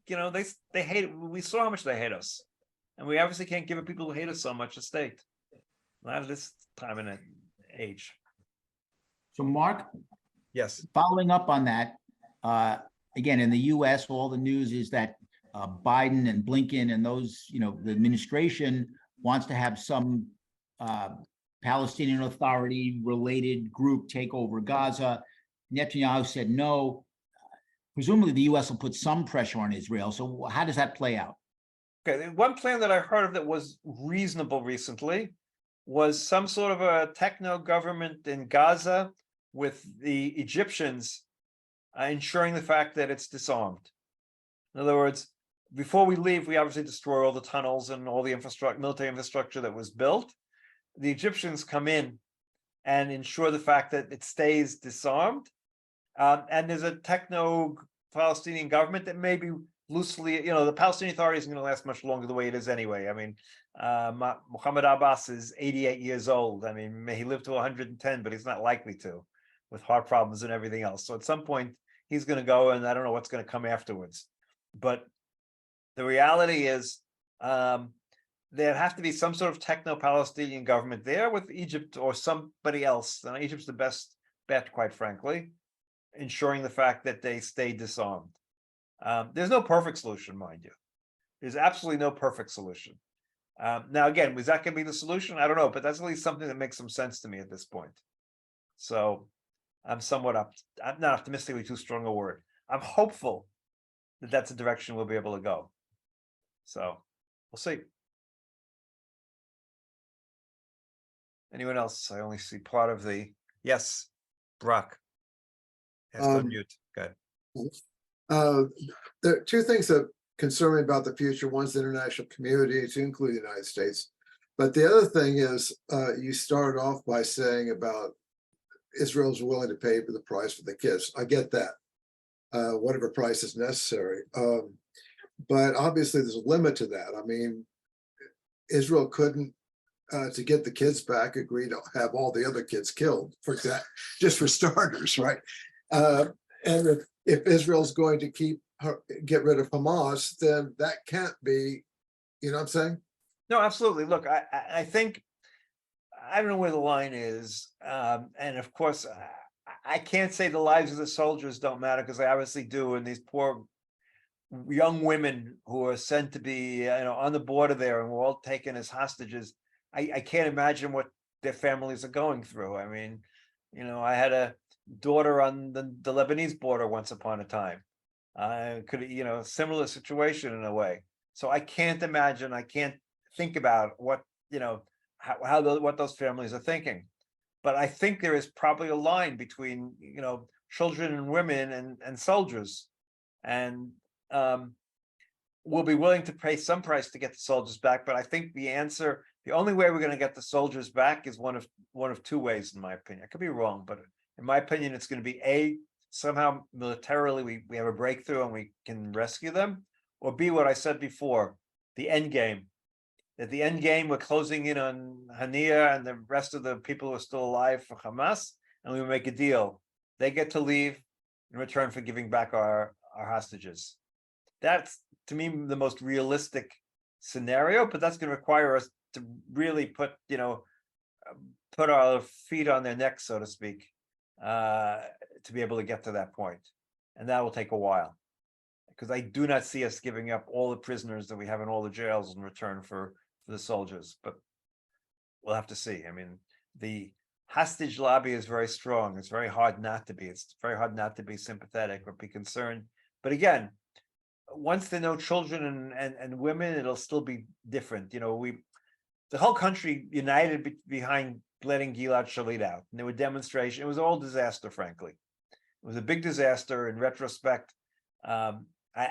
hate it. We saw how much they hate us. And we obviously can't give people who hate us so much a state. Not at this time and age. So Mark, Yes. following up on that, again, in the US, all the news is that Biden and Blinken and those, the administration wants to have some Palestinian Authority related group take over Gaza. Netanyahu said no. Presumably the US will put some pressure on Israel. So how does that play out? Okay, one plan that I heard of that was reasonable recently was some sort of a techno government in Gaza with the Egyptians ensuring the fact that it's disarmed. In other words, before we leave, we obviously destroy all the tunnels and all the military infrastructure that was built. The Egyptians come in and ensure the fact that it stays disarmed. And there's a techno-Palestinian government that may be loosely, the Palestinian Authority isn't going to last much longer the way it is anyway. I mean, Muhammad Abbas is 88 years old. I mean, may he live to 110, but he's not likely to, with heart problems and everything else. So at some point, he's going to go, and I don't know what's going to come afterwards. But the reality is, there'd have to be some sort of techno-Palestinian government there with Egypt or somebody else. And Egypt's the best bet, quite frankly, ensuring the fact that they stay disarmed. There's no perfect solution, mind you. There's absolutely no perfect solution. Now, again, was that going to be the solution? I don't know, but that's at least something that makes some sense to me at this point. So I'm I'm not optimistically too strong a word. I'm hopeful that that's the direction we'll be able to go. So we'll see. Anyone else? I only see part of the, yes, Brock. Yes, unmute. Good. There are two things that concern me about the future. One's the international community, to include the United States. But the other thing is, you started off by saying about Israel's willing to pay for the price for the kids. I get that, whatever price is necessary. But obviously there's a limit to that. I mean, Israel couldn't, to get the kids back, agree to have all the other kids killed, for that, just for starters, right? And if Israel's going to get rid of Hamas, then that can't be, you know what I'm saying? No, absolutely. Look, I think, I don't know where the line is. And of course, I can't say the lives of the soldiers don't matter, because they obviously do. And these poor young women who are sent to be, on the border there and were all taken as hostages. I can't imagine what their families are going through. I mean, I had a daughter on the Lebanese border once upon a time. Similar situation in a way. So I can't imagine, I can't think about what, what those families are thinking. But I think there is probably a line between, children and women and soldiers. And we'll be willing to pay some price to get the soldiers back. But I think the only way we're going to get the soldiers back is one of two ways, in my opinion. I could be wrong, but in my opinion, it's going to be A, somehow militarily we have a breakthrough and we can rescue them, or B, what I said before, the end game. At the end game, we're closing in on Hania and the rest of the people who are still alive for Hamas, and we make a deal. They get to leave in return for giving back our hostages. That's, to me, the most realistic scenario, but that's going to require us to really put our feet on their necks, so to speak, to be able to get to that point. And that will take a while, because I do not see us giving up all the prisoners that we have in all the jails in return for the soldiers, but we'll have to see. I mean, the hostage lobby is very strong. It's very hard not to be. It's very hard not to be sympathetic or be concerned. But again, once there are no children and women, it'll still be different. The whole country united behind letting Gilad Shalit out. And there were demonstrations. It was all disaster, frankly. It was a big disaster in retrospect. I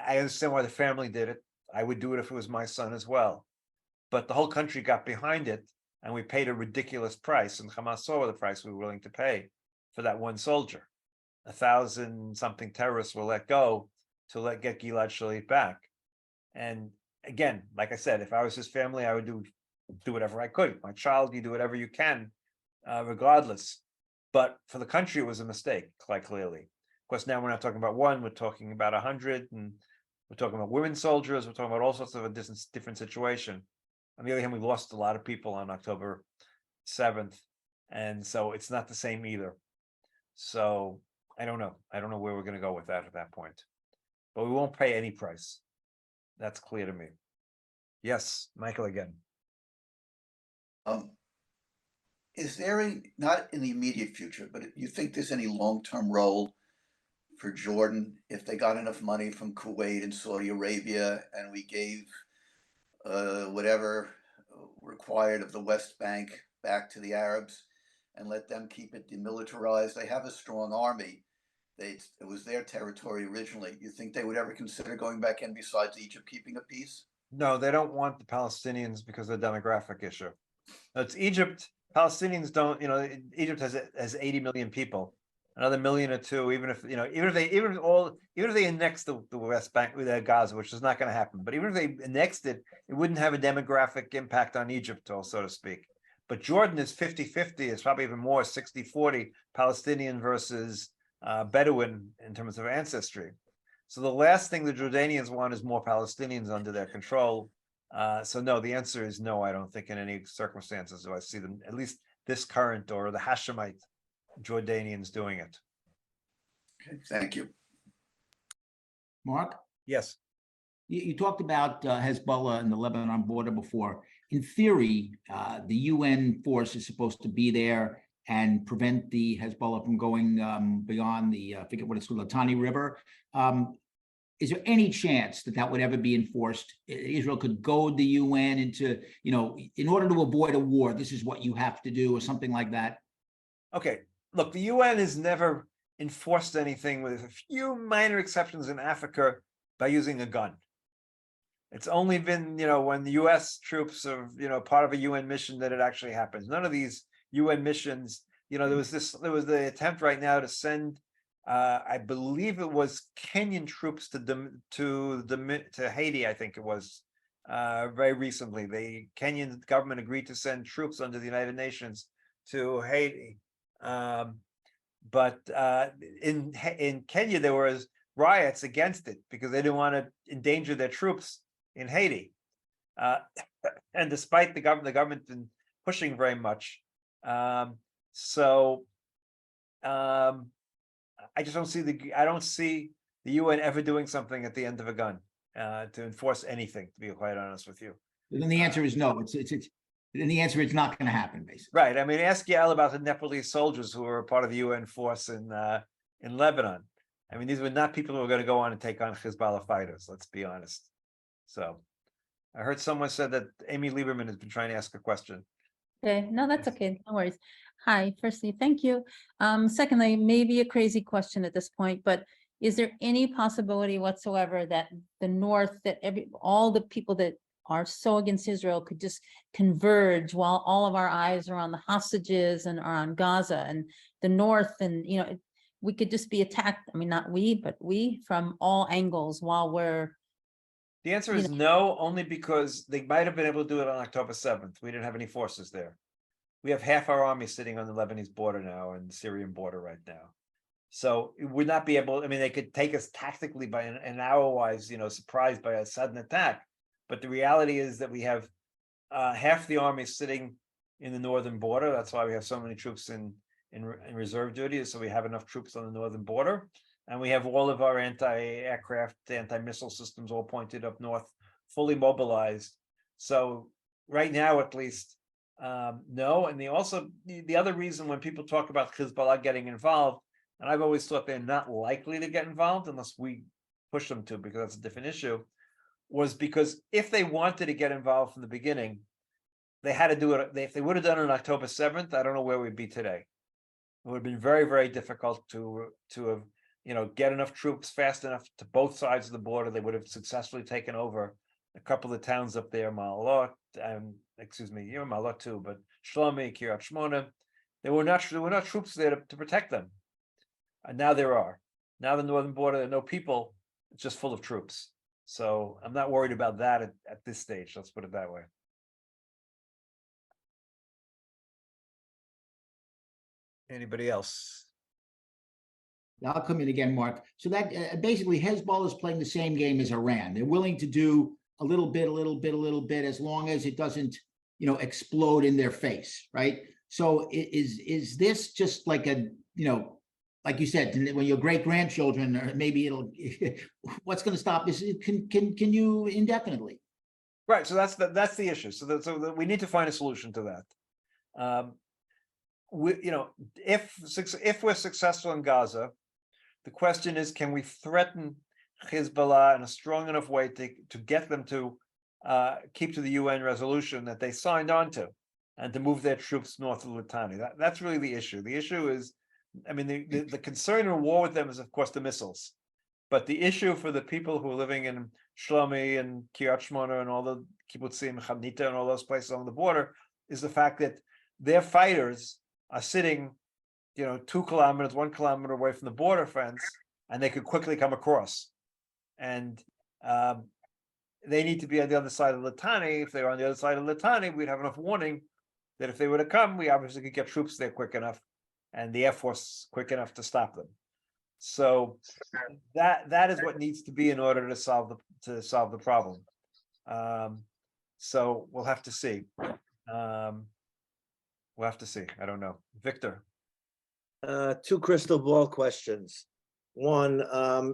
understand why the family did it. I would do it if it was my son as well. But the whole country got behind it, and we paid a ridiculous price. And Hamas saw the price we were willing to pay for that one soldier. 1,000 something terrorists were let go to get Gilad Shalit back. And again, like I said, if I was his family, I would do whatever I could. My child, you do whatever you can, regardless. But for the country, it was a mistake, quite clearly. Of course, now we're not talking about one, we're talking about 100, and we're talking about women soldiers, we're talking about all sorts of a different situation. On the other hand, we lost a lot of people on October 7th, and so it's not the same either. So I don't know. I don't know where we're going to go with that at that point. But we won't pay any price. That's clear to me. Yes, Michael again. Is there not in the immediate future, but you think there's any long-term role for Jordan if they got enough money from Kuwait and Saudi Arabia and we gave whatever required of the West Bank back to the Arabs and let them keep it demilitarized? They have a strong army. It was their territory originally. You think they would ever consider going back in besides Egypt keeping a peace? No, they don't want the Palestinians because of the demographic issue. It's Egypt. Palestinians don't, Egypt has 80 million people, another million or two, even if they annex the West Bank with Gaza, which is not going to happen. But even if they annexed it, it wouldn't have a demographic impact on Egypt, so to speak. But Jordan is 50-50, it's probably even more 60-40 Palestinian versus Bedouin in terms of ancestry. So the last thing the Jordanians want is more Palestinians under their control. So no, the answer is no. I don't think in any circumstances do I see them, at least this current or the Hashemite Jordanians doing it. Okay, thank you. Mark, Yes. you talked about Hezbollah and the Lebanon border before. In theory, the UN force is supposed to be there and prevent the Hezbollah from going beyond the, I forget what it's called, the Litani River. Is there any chance that would ever be enforced? Israel could goad the UN into, in order to avoid a war, this is what you have to do, or something like that? Okay, look, the UN has never enforced anything with a few minor exceptions in Africa by using a gun. It's only been, when the US troops are, part of a UN mission that it actually happens. None of these UN missions, there was the attempt right now to send I believe it was Kenyan troops to Haiti. I think it was very recently. The Kenyan government agreed to send troops under the United Nations to Haiti, but in Kenya there was riots against it because they didn't want to endanger their troops in Haiti, and despite the government been pushing very much, I just don't see the UN ever doing something at the end of a gun to enforce anything, to be quite honest with you. Then the answer is no. Then the answer is not going to happen, basically. Right. I mean, ask Yael about the Nepalese soldiers who were part of the UN force in Lebanon. I mean, these were not people who were going to go on and take on Hezbollah fighters, let's be honest. So I heard someone said that Amy Lieberman has been trying to ask a question. Okay, no, that's okay. No worries. Hi, firstly, thank you. Secondly, maybe a crazy question at this point, but is there any possibility whatsoever that the North, that all the people that are so against Israel could just converge while all of our eyes are on the hostages and are on Gaza and the North, and we could just be attacked. I mean, not we, but we from all angles while we're. The answer is no, only because they might have been able to do it on October 7th. We didn't have any forces there. We have half our army sitting on the Lebanese border now and the Syrian border right now. So it would not be able, they could take us tactically by an hour-wise, surprised by a sudden attack. But the reality is that we have half the army sitting in the northern border. That's why we have so many troops in reserve duty. So we have enough troops on the northern border. And we have all of our anti-aircraft, anti-missile systems all pointed up north, fully mobilized. So right now, at least, no. And the other reason when people talk about Hezbollah getting involved, and I've always thought they're not likely to get involved unless we push them to, because that's a different issue, was because if they wanted to get involved from the beginning, they had to do it. If they would have done it on October 7th, I don't know where we'd be today. It would have been very, very difficult to have, get enough troops fast enough to both sides of the border. They would have successfully taken over a couple of towns up there, Ma'alot, Ma'alot too, but Shlomi, Kiryat Shmona. There were not troops there to protect them. And now there are. Now the northern border, there are no people It's just full of troops. So I'm not worried about that at this stage. Let's put it that way. Anybody else? I'll come in again, Mark. So that basically Hezbollah is playing the same game as Iran. They're willing to do a little bit, as long as it doesn't, explode in their face, right? So is this just like a, like you said, when your great grandchildren, or maybe it'll, what's going to stop this? Can you indefinitely? Right. So that's the issue. So we need to find a solution to that. If we're successful in Gaza, the question is, can we threaten Hezbollah in a strong enough way to get them to keep to the UN resolution that they signed on to, and to move their troops north of Litani? That's really the issue. The issue is, I mean, the concern in war with them is, of course, the missiles. But the issue for the people who are living in Shlomi and Kiryat Shmona and all the kibbutzim, Chanita and all those places along the border is the fact that their fighters are sitting, 2 kilometers, 1 kilometer away from the border fence, and they could quickly come across. And they need to be on the other side of Litani. If they were on the other side of Litani, we'd have enough warning that if they were to come, we obviously could get troops there quick enough, and the Air Force quick enough to stop them. So that is what needs to be in order to solve the problem. So we'll have to see. We'll have to see. I don't know. Victor. 2 crystal ball questions. One,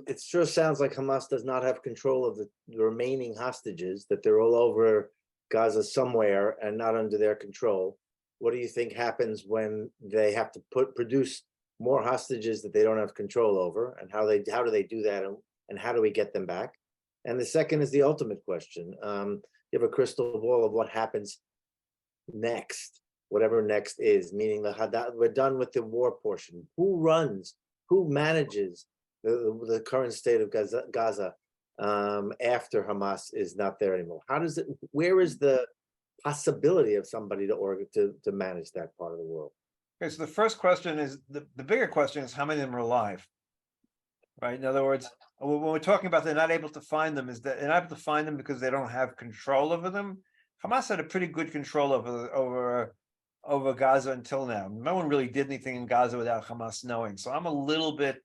it sure sounds like Hamas does not have control of the remaining hostages, that they're all over Gaza somewhere and not under their control. What do you think happens when they have to produce more hostages that they don't have control over, and how do they do that, and how do we get them back? And the second is the ultimate question. You have a crystal ball of what happens next, whatever next is, meaning we're done with the war portion. Who manages the current state of Gaza after Hamas is not there anymore? Where is the possibility of somebody to manage that part of the world? Okay, so the first question is, the bigger question is, how many of them are alive? Right. In other words, when we're talking about they're not able to find them, is that they're not able to find them because they don't have control over them? Hamas had a pretty good control over Gaza until now. No one really did anything in Gaza without Hamas knowing. So I'm a little bit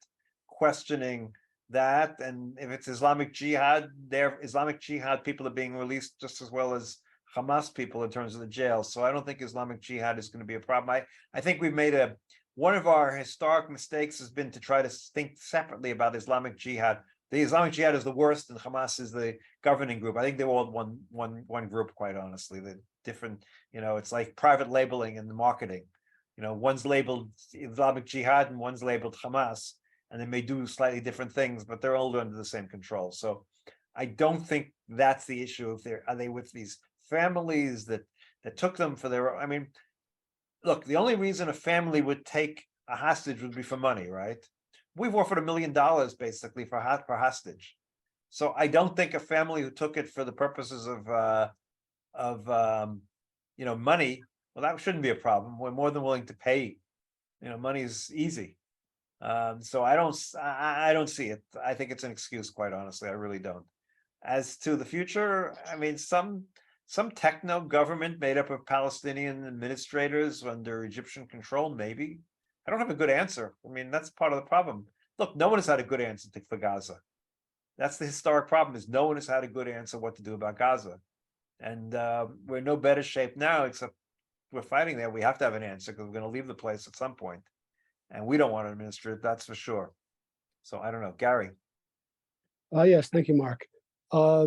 questioning that. And if it's Islamic Jihad, Islamic Jihad people are being released just as well as Hamas people in terms of the jails. So I don't think Islamic Jihad is going to be a problem. I think we've made one of our historic mistakes has been to try to think separately about Islamic Jihad. The Islamic Jihad is the worst, and Hamas is the governing group. I think they're all one group, quite honestly. They're different, it's like private labeling and marketing. One's labeled Islamic Jihad and one's labeled Hamas, and they may do slightly different things, but they're all under the same control. So I don't think that's the issue. Are they with these families that took them for their, look, the only reason a family would take a hostage would be for money, right? We've offered $1 million basically for hostage. So I don't think a family who took it for the purposes of money, well, that shouldn't be a problem. We're more than willing to pay. Money is easy. So I don't see it. I think it's an excuse, quite honestly. I really don't. As to the future, some techno government made up of Palestinian administrators under Egyptian control, maybe. I don't have a good answer. That's part of the problem. Look, no one has had a good answer for Gaza. That's the historic problem, is no one has had a good answer what to do about Gaza. And we're in no better shape now, except we're fighting there. We have to have an answer because we're going to leave the place at some point. And we don't want to administer it, that's for sure. So I don't know. Gary. Yes, thank you, Mark.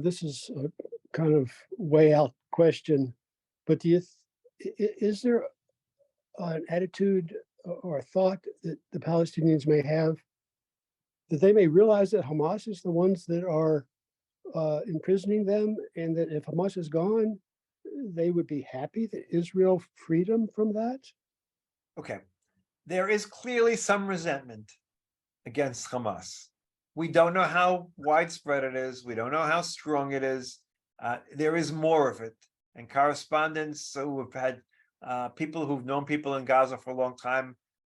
This is a kind of way out question, but is there an attitude or a thought that the Palestinians may have that they may realize that Hamas is the ones that are imprisoning them, and that if Hamas is gone, they would be happy that Israel freed them from that? Okay. There is clearly some resentment against Hamas. We don't know how widespread it is. We don't know how strong it is. There is more of it. And correspondents who have had people who've known people in Gaza for a long time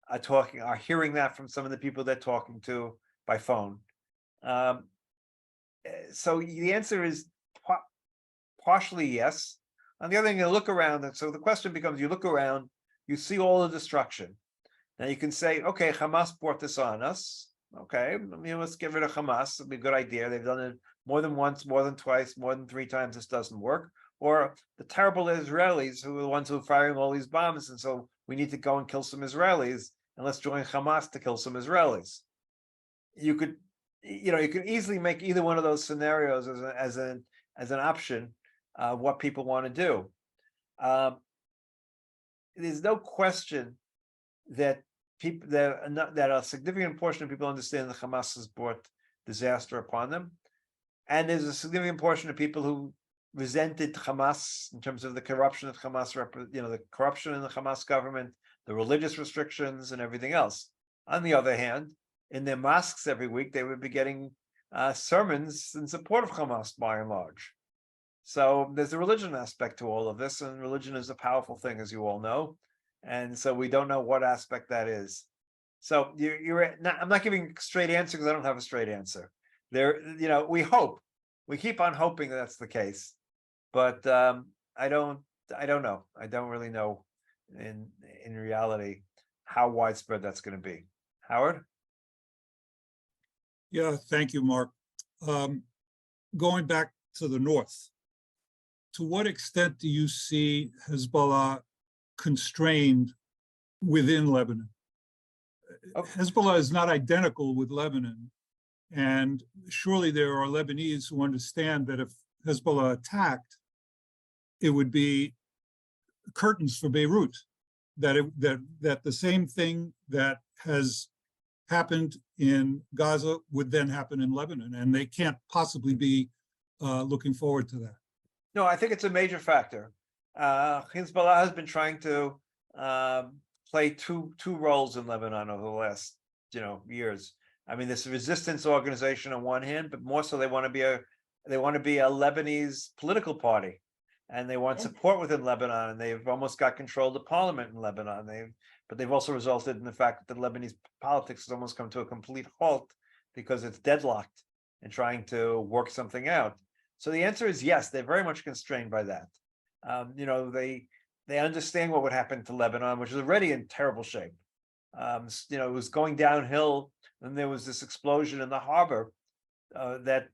are hearing that from some of the people they're talking to by phone. so the answer is partially yes. On the other hand, you look around, and so the question becomes: you look around, you see all the destruction. Now you can say, okay, Hamas brought this on us. Okay, let's get rid of Hamas. It'd be a good idea. They've done it more than once, more than twice, more than 3 times. This doesn't work. Or the terrible Israelis who are the ones who are firing all these bombs, and so we need to go and kill some Israelis, and let's join Hamas to kill some Israelis. You could, you can easily make either one of those scenarios as an option of what people want to do. There's no question that people that a significant portion of people understand that Hamas has brought disaster upon them, and there's a significant portion of people who resented Hamas in terms of the corruption that Hamas, the corruption in the Hamas government, the religious restrictions, and everything else. On the other hand, in their mosques every week, they would be getting sermons in support of Hamas by and large. So there's a religion aspect to all of this, and religion is a powerful thing, as you all know. And so we don't know what aspect that is. So I'm not giving a straight answer because I don't have a straight answer. We hope, we keep on hoping that's the case, but I don't know. I don't really know in reality how widespread that's going to be. Howard? Yeah, thank you, Mark. Going back to the north, to what extent do you see Hezbollah constrained within Lebanon? Okay. Hezbollah is not identical with Lebanon, and surely there are Lebanese who understand that if Hezbollah attacked, it would be curtains for Beirut, that the same thing that has happened in Gaza would then happen in Lebanon, and they can't possibly be looking forward to that. No, I think it's a major factor. Hezbollah has been trying to play two roles in Lebanon over the last years. I mean, this resistance organization on one hand, but more so they want to be a Lebanese political party, and they want support within Lebanon, and they've almost got control of the parliament in Lebanon. But they've also resulted in the fact that the Lebanese politics has almost come to a complete halt because it's deadlocked and trying to work something out. So the answer is yes, they're very much constrained by that. They understand what would happen to Lebanon, which is already in terrible shape. It was going downhill, and there was this explosion in the harbor that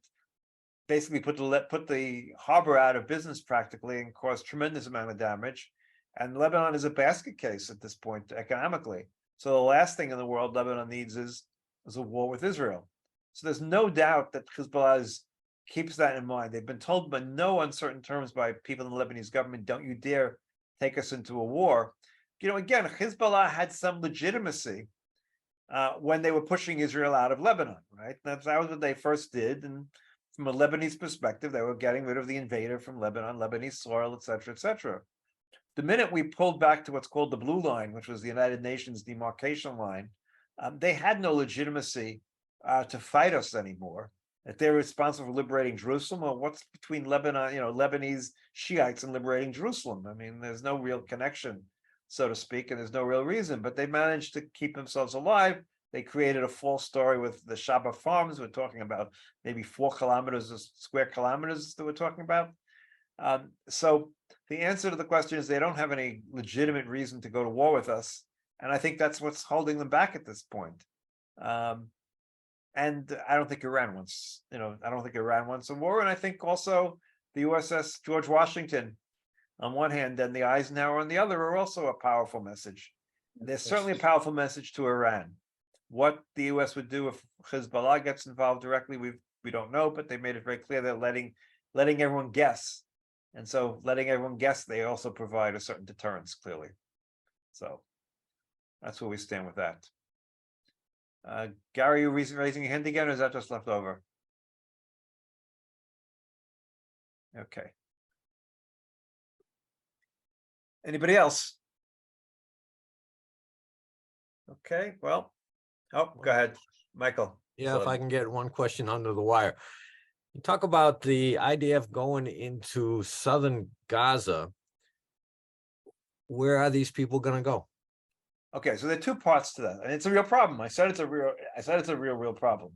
basically put the harbor out of business practically and caused tremendous amount of damage. And Lebanon is a basket case at this point economically. So the last thing in the world Lebanon needs is a war with Israel. So there's no doubt that Hezbollah keeps that in mind. They've been told by no uncertain terms by people in the Lebanese government, don't you dare take us into a war. Again, Hezbollah had some legitimacy when they were pushing Israel out of Lebanon, right? That was what they first did. And from a Lebanese perspective, they were getting rid of the invader from Lebanon, Lebanese soil, et cetera, et cetera. The minute we pulled back to what's called the blue line, which was the United Nations demarcation line, they had no legitimacy to fight us anymore. That they're responsible for liberating Jerusalem. Well, what's between Lebanon, Lebanese Shiites and liberating Jerusalem? I mean, there's no real connection, so to speak, and there's no real reason. But they managed to keep themselves alive. They created a false story with the Shaba farms. We're talking about maybe 4 square kilometers that we're talking about. So the answer to the question is they don't have any legitimate reason to go to war with us. And I think that's what's holding them back at this point. And I don't think Iran wants, I don't think Iran wants a war. And I think also the USS George Washington on one hand and the Eisenhower on the other are also a powerful message. There's certainly a powerful message to Iran. What the US would do if Hezbollah gets involved directly, we don't know, but they made it very clear they're letting everyone guess. And so letting everyone guess, they also provide a certain deterrence, clearly. So that's where we stand with that. Gary, you raising your hand again, or is that just left over? Okay. Anybody else? Okay, well, go ahead, Michael. Yeah, if I can get one question under the wire. You talk about the IDF going into southern Gaza. Where are these people going to go? Okay, so there are 2 parts to that, and it's a real problem. I said it's a real problem.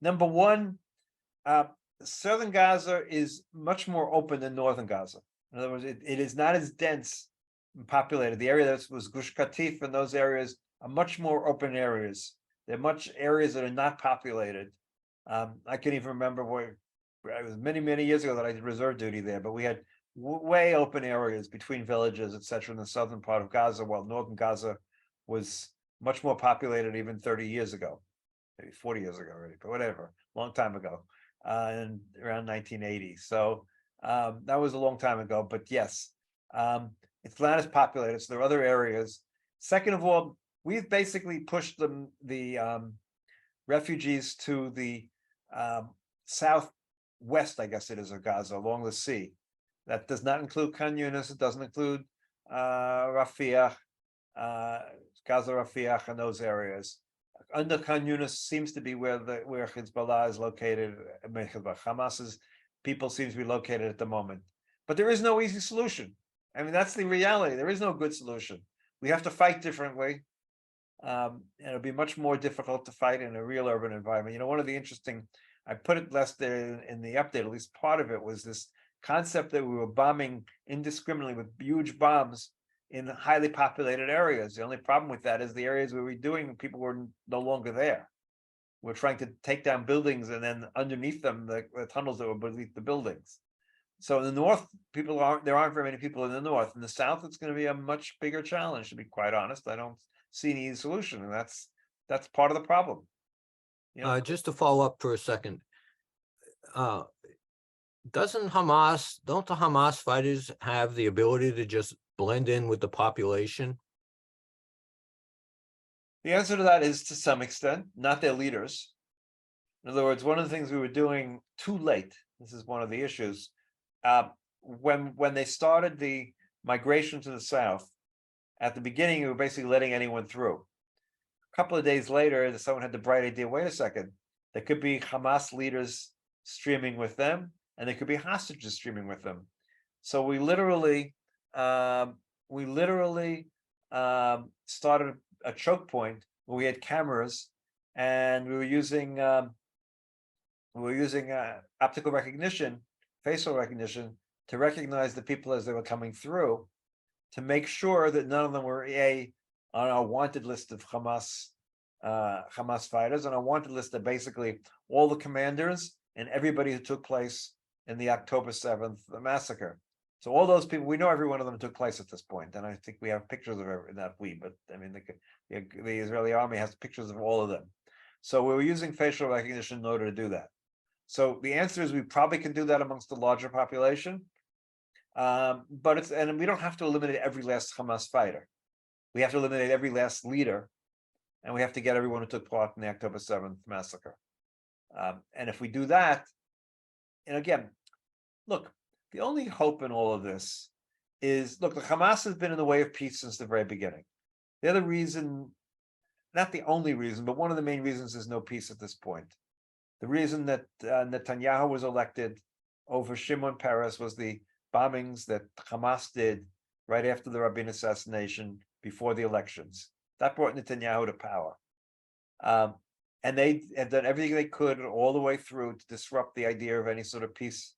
Number one, southern Gaza is much more open than northern Gaza. In other words, it is not as dense and populated. The area that was Gush Katif and those areas are much more open areas. They're much areas that are not populated. I can even remember where it was many, many years ago that I did reserve duty there, but we had way open areas between villages, etc., in the southern part of Gaza, while northern Gaza was much more populated even 30 years ago, maybe 40 years ago already, but whatever, long time ago, and around 1980. So that was a long time ago, but yes, it's not as populated. So there are other areas. Second of all, we've basically pushed the refugees to the southwest, I guess it is, of Gaza, along the sea. That does not include Khan Yunis. It doesn't include Rafiah, Gaza, Rafiah, and those areas. Under Khan Yunis seems to be where Hezbollah is located. Hamas's people seems to be located at the moment. But there is no easy solution. I mean, that's the reality. There is no good solution. We have to fight differently. And it'll be much more difficult to fight in a real urban environment. You know, one of the interesting, I put it less there in the update, at least part of it was this concept that we were bombing indiscriminately with huge bombs in highly populated areas. The only problem with that is the areas we were doing, people were no longer there. We're trying to take down buildings and then underneath them, the tunnels that were beneath the buildings. So in the north, there aren't very many people in the north. In the south, it's going to be a much bigger challenge, to be quite honest. I don't see any solution, and that's part of the problem. You know? Just to follow up for a second, don't the Hamas fighters have the ability to just blend in with the population? The answer to that is to some extent, not their leaders. In other words, one of the things we were doing too late, this is one of the issues, when they started the migration to the south, at the beginning, we were basically letting anyone through. A couple of days later, someone had the bright idea, wait a second, there could be Hamas leaders streaming with them, and there could be hostages streaming with them. So we literally started a choke point where we had cameras, and we were using optical recognition, facial recognition, to recognize the people as they were coming through, to make sure that none of them were on our wanted list of Hamas fighters. And our wanted list are basically all the commanders and everybody who took place in the October 7th massacre. So all those people, we know every one of them took place at this point, and I think we have pictures of every, not we, but I mean the Israeli army has pictures of all of them. So we were using facial recognition in order to do that. So the answer is we probably can do that amongst the larger population, but we don't have to eliminate every last Hamas fighter. We have to eliminate every last leader, and we have to get everyone who took part in the October 7th massacre. And if we do that, and again, look, the only hope in all of this is, look, the Hamas has been in the way of peace since the very beginning. The other reason, not the only reason, but one of the main reasons is no peace at this point. The reason that Netanyahu was elected over Shimon Peres was the bombings that Hamas did right after the Rabin assassination, before the elections. That brought Netanyahu to power. And they have done everything they could all the way through to disrupt the idea of any sort of peace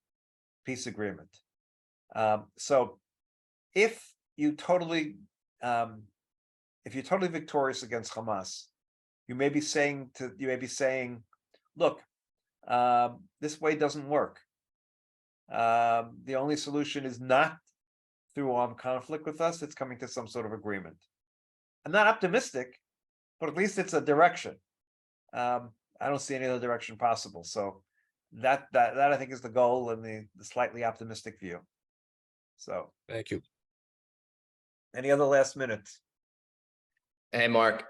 agreement. So if you're totally victorious against Hamas, you may be saying, look, this way doesn't work. The only solution is not through armed conflict with us, it's coming to some sort of agreement. I'm not optimistic, but at least it's a direction. I don't see any other direction possible. So that I think is the goal and the slightly optimistic view. So Thank you. Any other last minutes? Hey, Mark,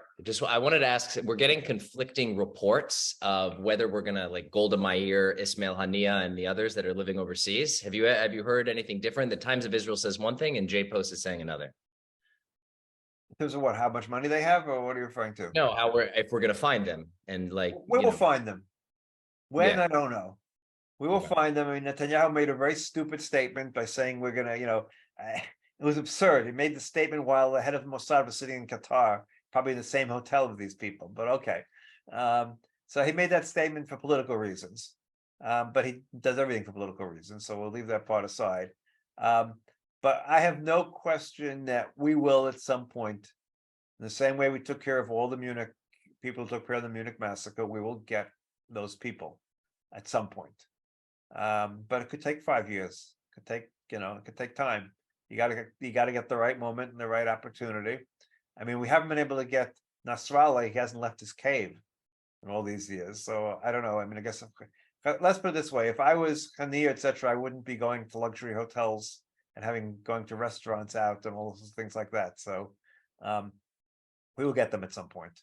I wanted to ask, we're getting conflicting reports of whether we're going to like Golda Meir, Ismail Haniyeh, and the others that are living overseas. Have you heard anything different? The Times of Israel says one thing and J-Post is saying another. In terms of what, how much money they have, or what are you referring to? No, if we're going to find them and like. We will find them. When, Yeah. I don't know. We will Okay. find them. I mean, Netanyahu made a very stupid statement by saying we're going to, it was absurd. He made the statement while the head of Mossad was sitting in Qatar, probably in the same hotel with these people, but okay. So he made that statement for political reasons. But he does everything for political reasons, so we'll leave that part aside. But I have no question that we will at some point, in the same way we took care of all the Munich people who took care of the Munich massacre, we will get those people at some point. But it could take 5 years. It could take, it could take time. You gotta get the right moment and the right opportunity. I mean, we haven't been able to get Nasrallah. He hasn't left his cave in all these years. So I don't know. I mean, I guess let's put it this way: if I was Haniyeh, etc., I wouldn't be going to luxury hotels and going to restaurants out and all those things like that. So we will get them at some point.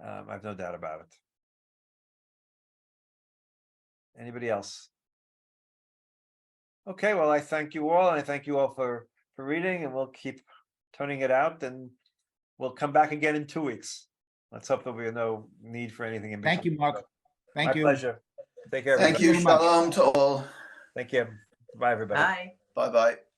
I have no doubt about it. Anybody else? Okay, well, I thank you all, and I thank you all for reading, and we'll keep turning it out, and we'll come back again in 2 weeks. Let's hope there'll be no need for anything in between. Thank you, Mark. Thank you. My pleasure. Take care. Thank everybody. you. Shalom to all. Thank you. Bye, everybody. Bye. Bye-bye.